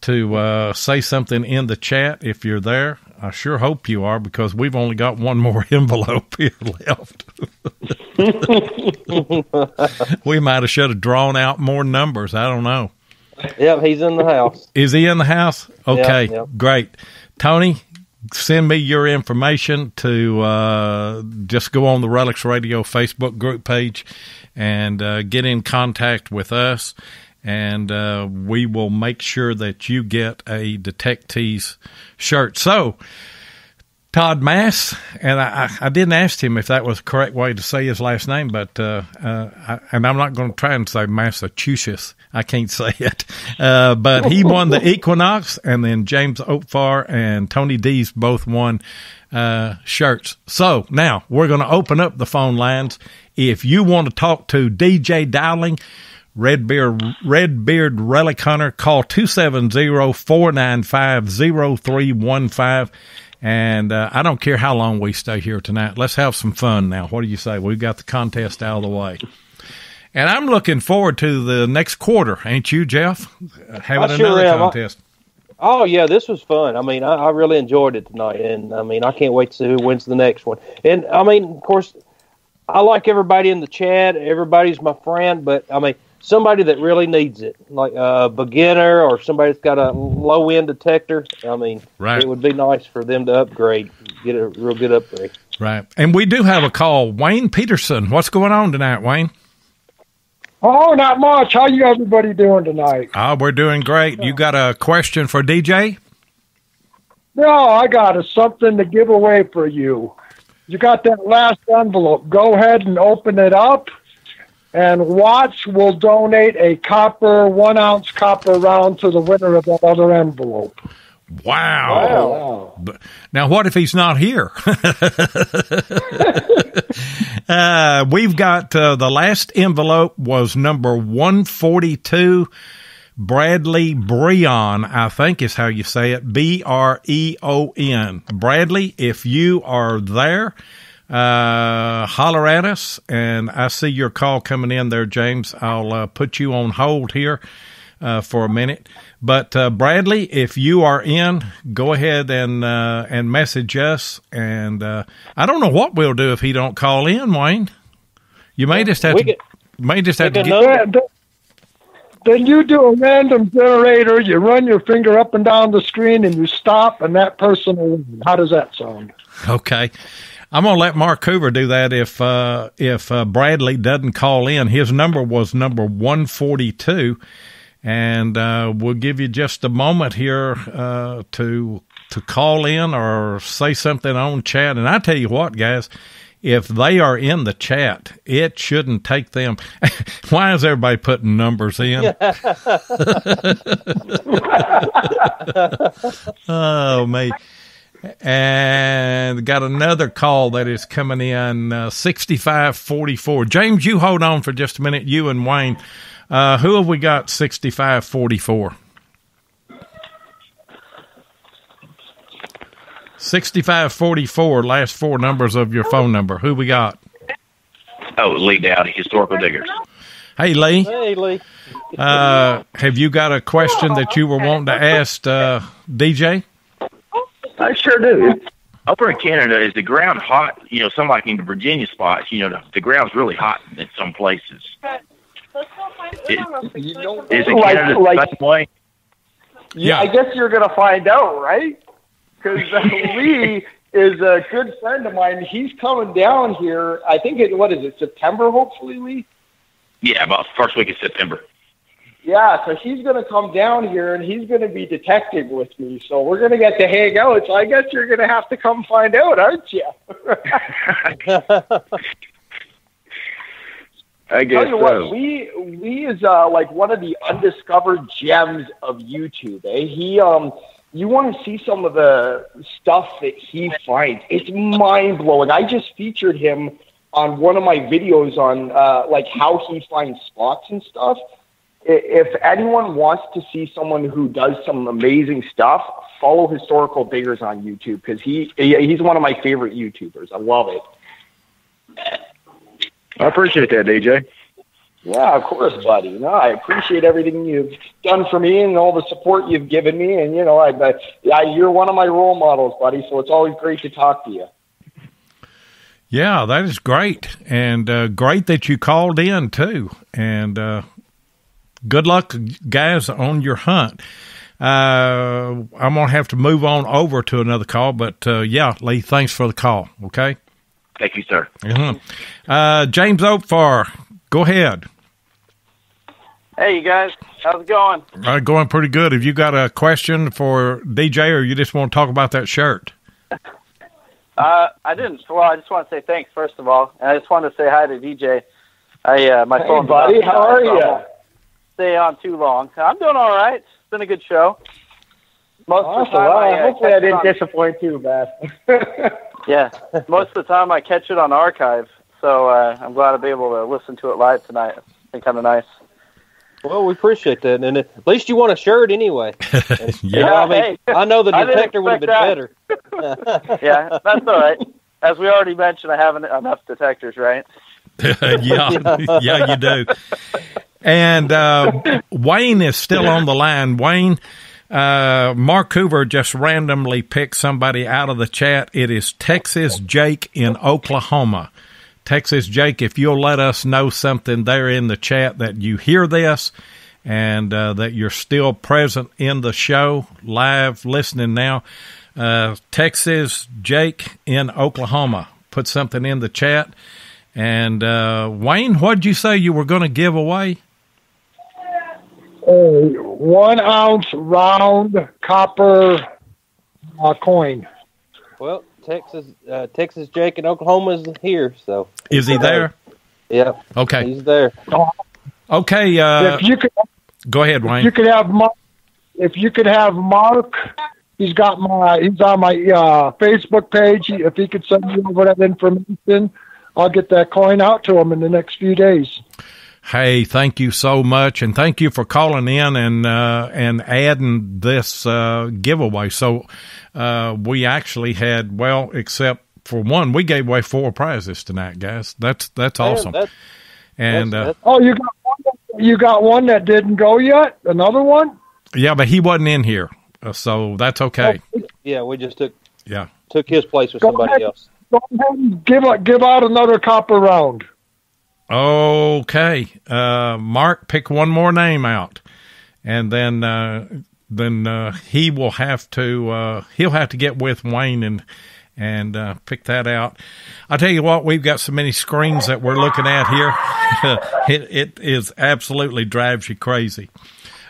to say something in the chat if you're there. I sure hope you are, because we've only got one more envelope here left. We might have should have drawn out more numbers. I don't know. Yep, he's in the house. Is he in the house? Okay, yep. Great. Tony, send me your information to just go on the Relics Radio Facebook group page and get in contact with us, and we will make sure that you get a Detectees shirt. So, Todd Mass, and I didn't ask him if that was the correct way to say his last name, but and I'm not going to try and say Massachusetts. I can't say it. But he won the Equinox, and then James Opfar and Tony D's both won shirts. So now we're going to open up the phone lines. If you want to talk to D.J. Dowling, Red Beard Relic Hunter, call 270-495-0315. And I don't care how long we stay here tonight. Let's have some fun now. What do you say? We've got the contest out of the way. And I'm looking forward to the next quarter, ain't you, Jeff? Having another contest. Oh, yeah, this was fun. I mean, I really enjoyed it tonight. And, I mean, I can't wait to see who wins the next one. And, I mean, of course, I like everybody in the chat. Everybody's my friend. But, I mean, somebody that really needs it, like a beginner or somebody that's got a low-end detector, I mean, It would be nice for them to upgrade, get a real good upgrade. Right. And we do have a call. Wayne Peterson, what's going on tonight, Wayne? Oh, not much. How you everybody doing tonight? We're doing great. You got a question for DJ? No, I got something to give away for you. you got that last envelope. Go ahead and open it up, and Watts will donate a 1 ounce copper round to the winner of that other envelope. Wow. Now, what if he's not here? We've got the last envelope was number 142, Bradley Breon, I think is how you say it, Breon. Bradley, if you are there, holler at us, and I see your call coming in there, James. I'll put you on hold here for a minute. But Bradley, if you are in, go ahead and message us. And I don't know what we'll do if he don't call in, Wayne. You may just have to get. Then you do a random generator. You run your finger up and down the screen, and you stop, and that person will win. How does that sound? Okay. I'm going to let Mark Hoover do that if Bradley doesn't call in. His number was number 142. And we'll give you just a moment here to call in or say something on chat. And I tell you what, guys, if they are in the chat, it shouldn't take them. Why is everybody putting numbers in? Oh, me. And got another call that is coming in, 6544. James, you hold on for just a minute, you and Wayne. Who have we got 6544? 6544, last four numbers of your phone number. Who we got? Oh, Lee Dowdy, Historical Diggers. Hey, Lee. Hey, Lee. Have you got a question that you were wanting to ask DJ? I sure do. Over in Canada, is the ground hot? You know, some like in the Virginia spots, you know, the ground's really hot in some places. Is it Canada the same way? Yeah, I guess you're going to find out, right? Because Lee is a good friend of mine. He's coming down here. I think September, hopefully, Lee? Yeah, about first week of September. Yeah, so he's going to come down here, and he's going to be detecting with me. So we're going to get to hang out. So I guess you're going to have to come find out, aren't you? I guess tell you what, Lee is like one of the undiscovered gems of YouTube. You want to see some of the stuff that he finds. It's mind-blowing. I just featured him on one of my videos on like how he finds spots and stuff. If anyone wants to see someone who does some amazing stuff, follow Historical Diggers on YouTube, because he's one of my favorite YouTubers. I love it. I appreciate that, DJ. Yeah, of course, buddy. No, I appreciate everything you've done for me and all the support you've given me. And, you know, you're one of my role models, buddy, so it's always great to talk to you. Yeah, that is great. And great that you called in, too. And good luck, guys, on your hunt. I'm going to have to move on over to another call. But, yeah, Lee, thanks for the call, okay? Thank you, sir. James Oakfar, go ahead. Hey, you guys. How's it going? Going pretty good. Have you got a question for DJ, or you just want to talk about that shirt? I didn't. Well, I just want to say thanks, first of all. And I just wanted to say hi to DJ. My phone's buddy. How are you? Stay on too long. I'm doing all right. It's been a good show. Hopefully I didn't disappoint you, man. Yeah, most of the time I catch it on archive, so I'm glad to be able to listen to it live tonight. It's been kind of nice. Well, we appreciate that, and at least you want a shirt anyway. Yeah, I know the detector would have been better. Yeah, that's all right. As we already mentioned, I have enough detectors, right? Yeah, you do. And Wayne is still on the line. Wayne, Mark Hoover just randomly picked somebody out of the chat. It is Texas Jake in Oklahoma. Texas Jake, if you'll let us know something there in the chat that you hear this and that you're still present in the show, live listening now. Texas Jake in Oklahoma, put something in the chat. And Wayne, what did you say you were going to give away? A 1 ounce round copper coin. Well, Texas Jake in Oklahoma is here. So is he there? Yeah. Okay. He's there. Okay. If you could, go ahead, Wayne. If you could have Mark, he's on my Facebook page. If he could send me over that information, I'll get that coin out to him in the next few days. Hey, thank you so much, and thank you for calling in and adding this giveaway. So we actually had, well, except for one, we gave away 4 prizes tonight, guys. That's awesome. You got one that didn't go yet? Another one? Yeah, but he wasn't in here, so that's okay. Yeah, we just took Yeah. Took his place with somebody else. Go ahead and give out another copper round. Okay. Mark, pick one more name out, and then he will have to he'll have to get with Wayne and pick that out. I'll tell you what, we've got so many screens that we're looking at here. it is absolutely drives you crazy.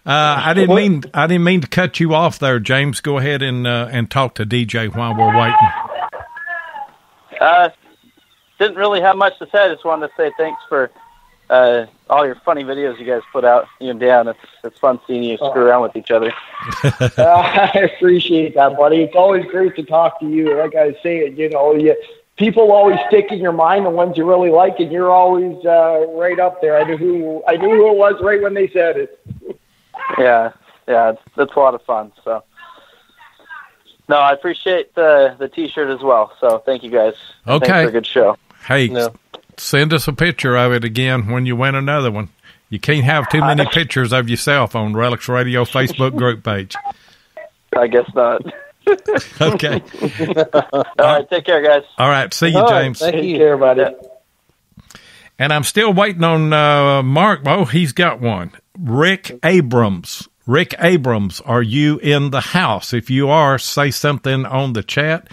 I didn't mean to cut you off there, James. Go ahead and talk to DJ while we're waiting. Didn't really have much to say. I just wanted to say thanks for all your funny videos you guys put out, you and Dan. It's fun seeing you screw around with each other. I appreciate that, buddy. It's always great to talk to you. Like I say, people always stick in your mind, the ones you really like, and you're always right up there. I knew who it was right when they said it. Yeah, it's a lot of fun. So, no, I appreciate the T-shirt as well. So, thank you guys. Okay, thanks for a good show. Hey, send us a picture of it again when you win another one. You can't have too many pictures of yourself on Relics Radio Facebook group page. I guess not. Okay. All right, take care, guys. All right, see you, James. Thank you. Take care, buddy. And I'm still waiting on Mark. Oh, he's got one. Rick Abrams. Rick Abrams, are you in the house? If you are, say something on the chat.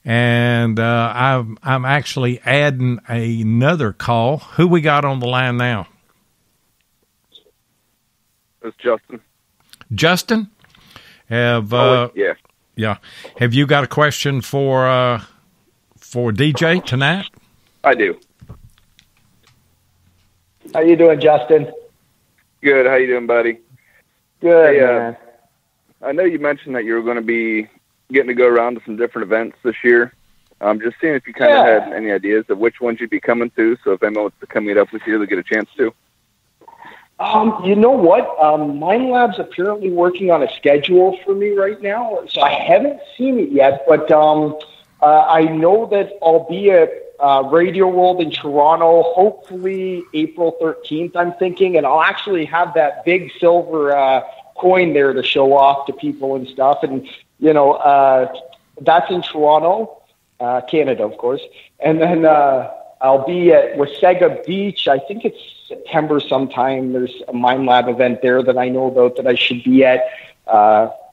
And I'm actually adding another call. Who we got on the line now? It's Justin. Justin? Yeah. Have you got a question for DJ tonight? I do. How you doing, Justin? Good. How you doing, buddy? Good, man. I know you mentioned that you were going to be getting to go around to some different events this year. I'm just seeing if you kind of had any ideas of which ones you'd be coming to, so if anyone wants to come meet up with you, they'll get a chance to. You know what? Minelab's apparently working on a schedule for me right now, so I haven't seen it yet, but I know that I'll be at Radio World in Toronto, hopefully April 13th, I'm thinking, and I'll actually have that big silver coin there to show off to people and stuff, and, that's in Toronto, Canada, of course, and then I'll be at Wasaga Beach. I think it's September sometime. There's a Minelab event there that I know about that I should be at.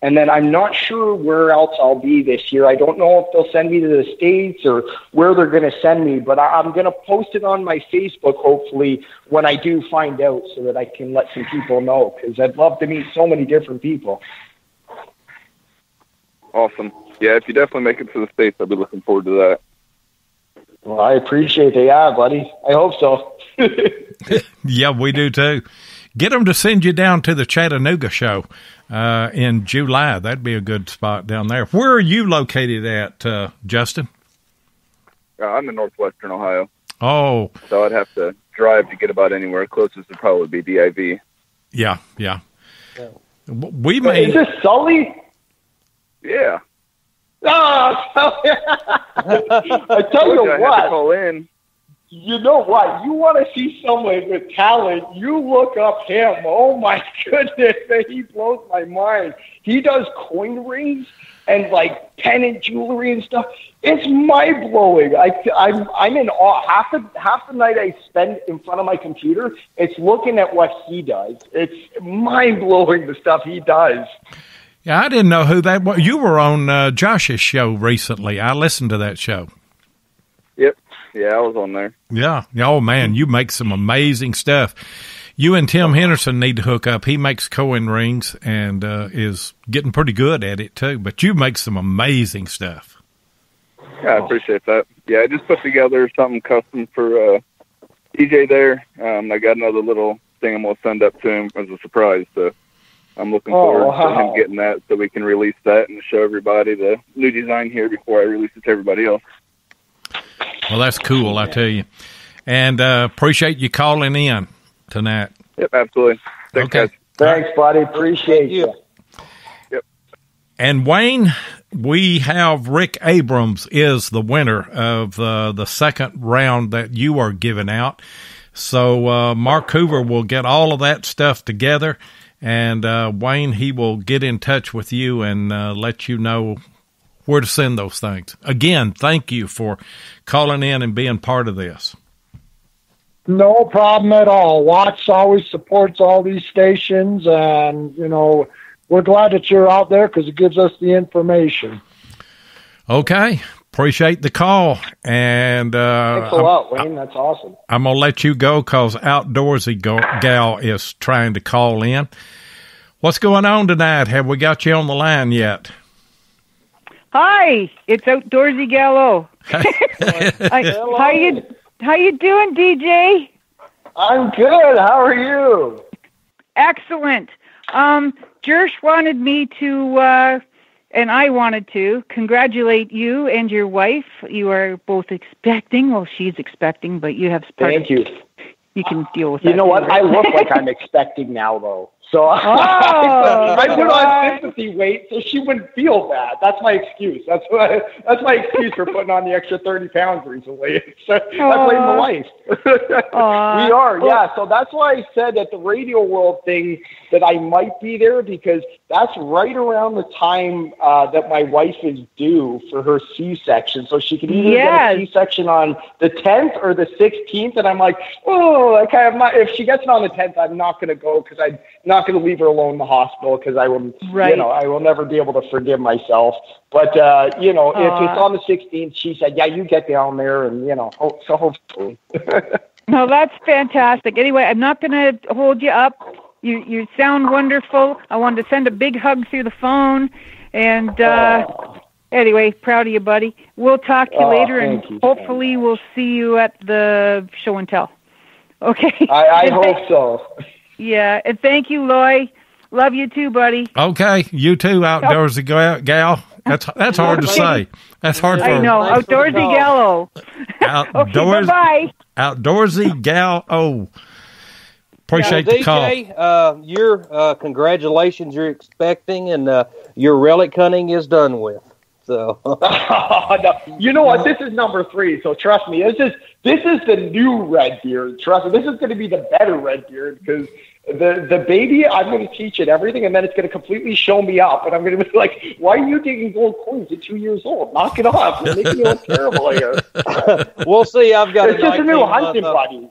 And then I'm not sure where else I'll be this year. I don't know if they'll send me to the States or where they're going to send me, but I'm going to post it on my Facebook, hopefully, when I do find out so that I can let some people know, because I'd love to meet so many different people. Awesome. Yeah, if you definitely make it to the States, I'll be looking forward to that. Well, I appreciate it. Yeah, buddy. I hope so. Yeah, we do too. Get them to send you down to the Chattanooga show in July. That'd be a good spot down there. Where are you located at, Justin? I'm in northwestern Ohio. Oh. So I'd have to drive to get about anywhere. Closest would probably be DIV. Yeah. Is this Sully? Yeah. Oh, I tell you what. Call in. You know what? You want to see someone with talent, you look up him. Oh, my goodness. He blows my mind. He does coin rings and, pendant jewelry and stuff. It's mind-blowing. I'm in awe. Half the night I spend in front of my computer, it's looking at what he does. It's mind-blowing, the stuff he does. Yeah, I didn't know who that was. You were on Josh's show recently. I listened to that show. Yep. Yeah, I was on there. Yeah. Oh, man, you make some amazing stuff. You and Tim Henderson need to hook up. He makes coin rings and is getting pretty good at it, too. But you make some amazing stuff. Yeah, I appreciate that. Yeah, I just put together something custom for DJ there. I got another little thing I'm going to send up to him as a surprise. So I'm looking forward to him getting that so we can release that and show everybody the new design here before I release it to everybody else. Well, that's cool, I tell you. And appreciate you calling in tonight. Yep, absolutely. Thanks, guys. Thanks, buddy. Appreciate you. Yep. And Wayne, we have Rick Abrams is the winner of the second round that you are giving out. So Mark Hoover will get all of that stuff together, and Wayne, he will get in touch with you and let you know where to send those things. Again, thank you for calling in and being part of this. No problem at all. Watts always supports all these stations, and, you know, we're glad that you're out there because it gives us the information. Okay. Appreciate the call. And thanks a lot, Wayne. That's awesome. I'm going to let you go because Outdoorsy Gal is trying to call in. What's going on tonight? Have we got you on the line yet? Hi, it's Outdoorsy Gallo. How you doing, DJ? I'm good. How are you? Excellent. Jersh wanted me to, and I wanted to, congratulate you and your wife. You are both expecting. Well, she's expecting, but you have... Thank you. You can deal with that. You know what? I look like I'm expecting now, though. So I put on sympathy weight so she wouldn't feel bad. That's my excuse. That's my excuse for putting on the extra 30 pounds recently. I blame the wife. We are, yeah. So that's why I said at the Radio World thing that I might be there, because that's right around the time that my wife is due for her C-section. So she can either get a C-section on the 10th or the 16th. And I'm like, if she gets it on the 10th, I'm not going to go because I'm not going to leave her alone in the hospital because I will, I will never be able to forgive myself. But, if it's on the 16th, she said, yeah, you get down there and, so hopefully. No, that's fantastic. Anyway, I'm not going to hold you up. You sound wonderful. I wanted to send a big hug through the phone. And anyway, proud of you, buddy. We'll talk to you later, and hopefully we'll see you at the show and tell. Okay. I hope so. Yeah, and thank you, Loy. Love you too, buddy. Okay, you too, Outdoorsy Gal. That's hard to say. That's hard for... I know, Outdoorsy Gallo. Okay, bye-bye. Outdoorsy Gallo. Appreciate the call. DJ, your congratulations, you're expecting, and your relic hunting is done with. So, no, you know what? This is number 3. So trust me, this is the new Red Beard. Trust me, this is going to be the better Red Beard because the baby, I'm going to teach it everything, and then it's going to completely show me up, and I'm going to be like, "Why are you digging gold coins at 2 years old? Knock it off! You're making me look terrible here." We'll see. I've got it's just a new hunting buddy.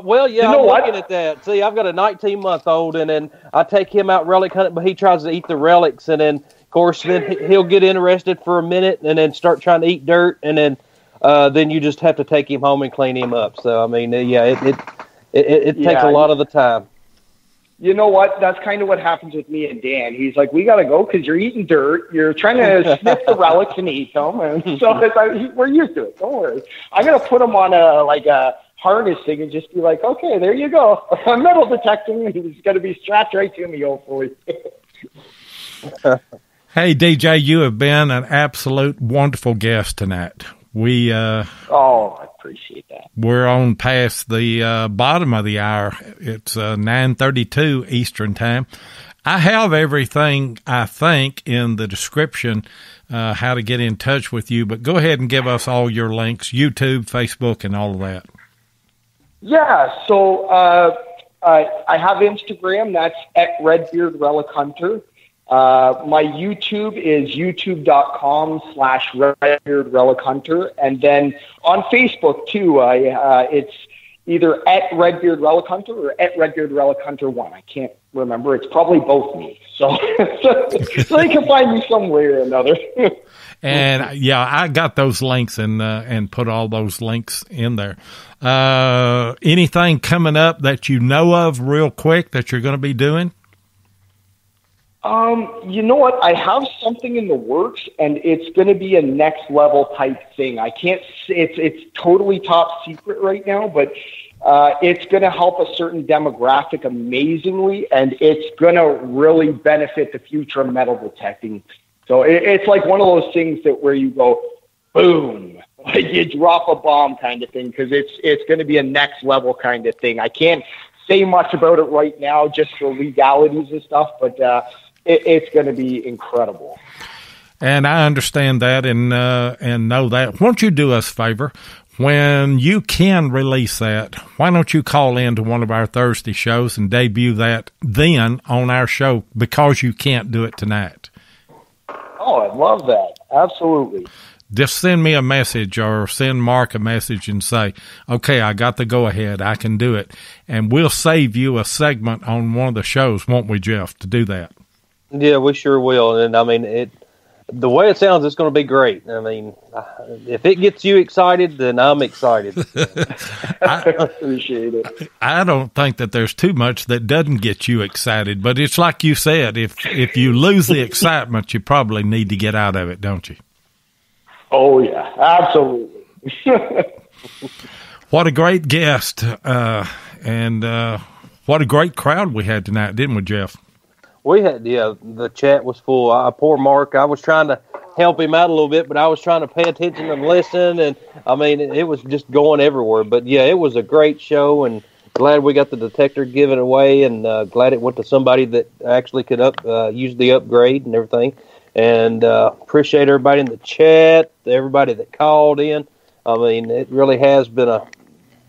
Well, yeah, I'm looking at that. See, I've got a 19-month-old, and then I take him out relic hunting, but he tries to eat the relics, and then, of course, then he'll get interested for a minute, and then start trying to eat dirt, and then you just have to take him home and clean him up. So, I mean, it takes a lot of the time. You know what? That's kind of what happens with me and Dan. He's like, we got to go because you're eating dirt. You're trying to sniff the relics and eat them. And so we're used to it. Don't worry. I'm going to put him on a harness thing and just be like, okay, there you go. I'm metal detecting. And he's going to be strapped right to me, hopefully. Hey, DJ, you have been an absolute wonderful guest tonight. I appreciate that. We're on past the bottom of the hour. It's 9:32 Eastern time. I have everything, I think, in the description, how to get in touch with you, but go ahead and give us all your links, YouTube, Facebook, and all of that. Yeah, so I have Instagram. That's at Red Beard Relic Hunter. My YouTube is youtube.com/Red Relic Hunter. And then on Facebook too, it's either at Red Beard Relic Hunter or at Red Beard Relic Hunter 1. I can't remember. It's probably both me. So you can find me some way or another. And yeah, I got those links and put all those links in there. Anything coming up that you know of real quick that you're going to be doing? You know what? I have something in the works, and it's going to be a next level type thing. I can't. It's totally top secret right now, but it's going to help a certain demographic amazingly, and it's going to really benefit the future of metal detecting. So it's like one of those things that where you go, boom, like you drop a bomb kind of thing, because it's going to be a next level kind of thing. I can't say much about it right now, just for legalities and stuff, but it's going to be incredible. And I understand that and know that. Won't you do us a favor? When you can release that, why don't you call in to one of our Thursday shows and debut that then on our show, because you can't do it tonight? Oh, I love that. Absolutely. Just send me a message or send Mark a message and say, okay, I got the go-ahead. I can do it. And we'll save you a segment on one of the shows, won't we, Jeff, to do that? Yeah, we sure will. And, I mean, the way it sounds, it's going to be great. I mean, if it gets you excited, then I'm excited. I appreciate it. I don't think that there's too much that doesn't get you excited, but it's like you said, if you lose the excitement, you probably need to get out of it, don't you? Oh, yeah, absolutely. What a great guest, and what a great crowd we had tonight, didn't we, Jeff? We had, the chat was full. Poor Mark, I was trying to help him out a little bit, but I was trying to pay attention and listen, and, I mean, it was just going everywhere. But, yeah, it was a great show, and glad we got the detector given away, and glad it went to somebody that actually could use the upgrade and everything. And appreciate everybody in the chat, everybody that called in. I mean, it really has been a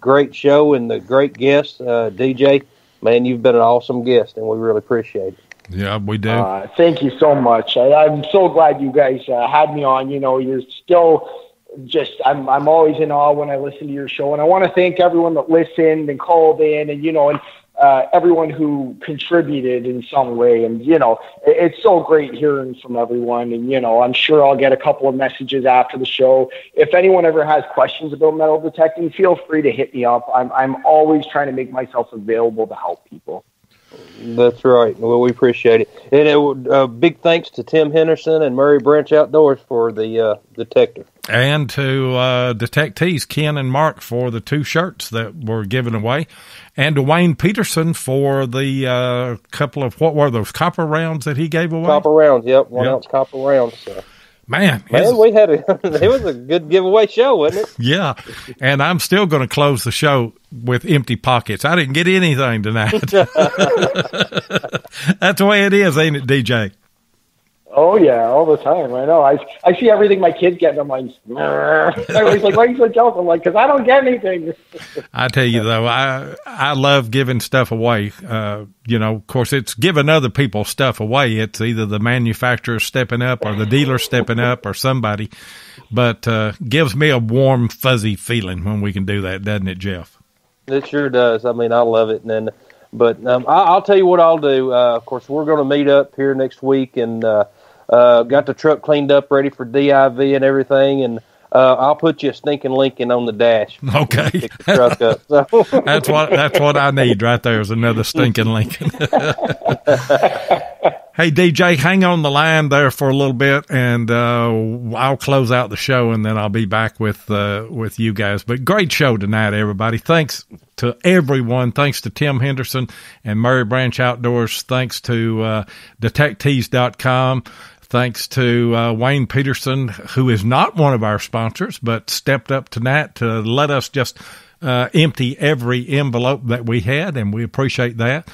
great show and the great guest, DJ. Man, you've been an awesome guest, and we really appreciate it. Yeah, we do. Thank you so much. I'm so glad you guys had me on. You know, you're still just, I'm always in awe when I listen to your show. And I want to thank everyone that listened and called in and, and everyone who contributed in some way. And, it's so great hearing from everyone. And, I'm sure I'll get a couple of messages after the show. If anyone ever has questions about metal detecting, feel free to hit me up. I'm always trying to make myself available to help people. That's right. Well, we appreciate it. And big thanks to Tim Henderson and Murray Branch Outdoors for the detector. And to Detectives Ken and Mark for the 2 shirts that were given away. And to Wayne Peterson for the couple of, what were those, copper rounds that he gave away? Copper rounds, yep. 1 ounce copper rounds. So. Man, we had it was a good giveaway show, wasn't it? Yeah, and I'm still going to close the show with empty pockets. I didn't get anything tonight. That's the way it is, ain't it, DJ? Oh, yeah, all the time. I know. I see everything my kids get, and I'm like, everybody's like, why are you so jealous? I'm like, because I don't get anything. I tell you, though, I love giving stuff away. Of course, it's giving other people stuff away. It's either the manufacturer stepping up or the dealer stepping up or somebody. But gives me a warm, fuzzy feeling when we can do that, doesn't it, Jeff? It sure does. I mean, I love it. But I'll tell you what I'll do. Of course, we're going to meet up here next week and got the truck cleaned up, ready for DIV and everything. And I'll put you a stinking Lincoln on the dash. Okay. Pick the truck up. So. That's what I need right there is another stinking Lincoln. Hey, DJ, hang on the line there for a little bit, and I'll close out the show, and then I'll be back with you guys. But great show tonight, everybody. Thanks to everyone. Thanks to Tim Henderson and Murray Branch Outdoors. Thanks to Detectives.com. Thanks to Wayne Peterson, who is not one of our sponsors, but stepped up tonight to let us just empty every envelope that we had, and we appreciate that.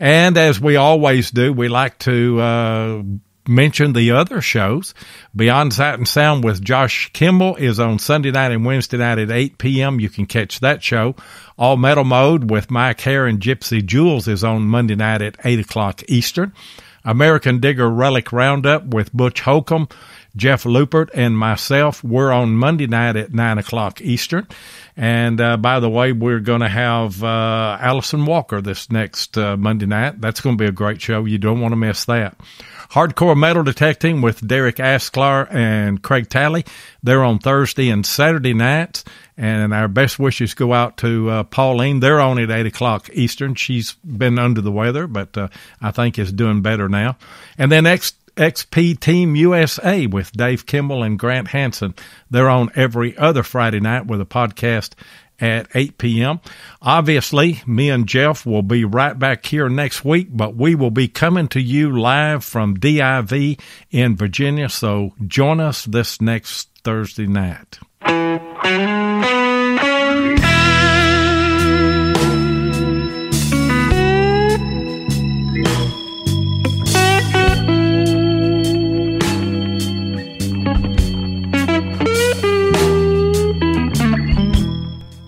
And as we always do, we like to mention the other shows. Beyond Sight and Sound with Josh Kimball is on Sunday night and Wednesday night at 8 p.m. You can catch that show. All Metal Mode with Mike Hare and Gypsy Jules is on Monday night at 8 o'clock Eastern. American Digger Relic Roundup with Butch Holcomb Jeff Lupert and myself. We're on Monday night at 9 o'clock Eastern. And by the way, we're going to have Allison Walker this next Monday night. That's going to be a great show. You don't want to miss that. Hardcore Metal Detecting with Derek Asklar and Craig Talley. They're on Thursday and Saturday nights. And our best wishes go out to Pauline. They're on at 8 o'clock Eastern. She's been under the weather, but I think is doing better now. And then XP Team USA with Dave Kimball and Grant Hansen. They're on every other Friday night with a podcast at 8 p.m. Obviously, me and Jeff will be right back here next week, but we will be coming to you live from DIV in Virginia, so join us this next Thursday night.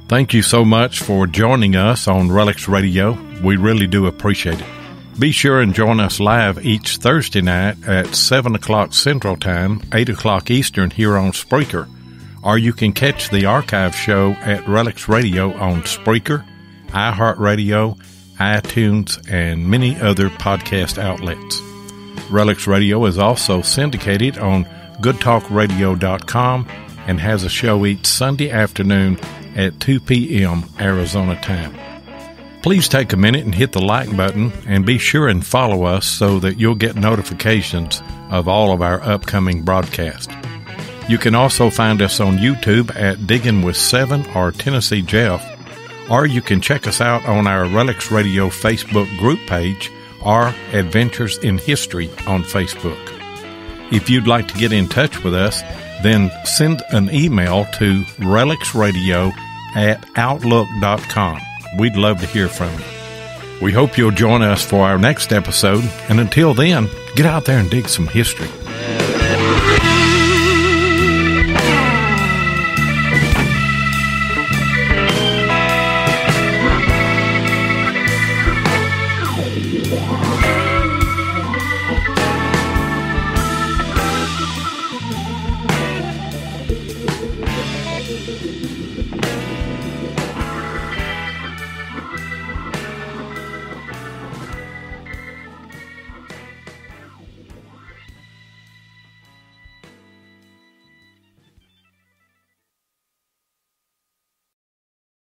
Thank you so much for joining us on Relics Radio. We really do appreciate it. Be sure and join us live each Thursday night at 7 o'clock Central Time, 8 o'clock Eastern here on Spreaker. Or you can catch the archive show at Relics Radio on Spreaker, iHeartRadio, iTunes, and many other podcast outlets. Relics Radio is also syndicated on GoodTalkRadio.com and has a show each Sunday afternoon at 2 p.m. Arizona time. Please take a minute and hit the like button and be sure and follow us so that you'll get notifications of all of our upcoming broadcasts. You can also find us on YouTube at Diggin' with 7 or Tennessee Jeff, or you can check us out on our Relics Radio Facebook group page or Adventures in History on Facebook. If you'd like to get in touch with us, then send an email to relicsradio@outlook.com. We'd love to hear from you. We hope you'll join us for our next episode, and until then, get out there and dig some history.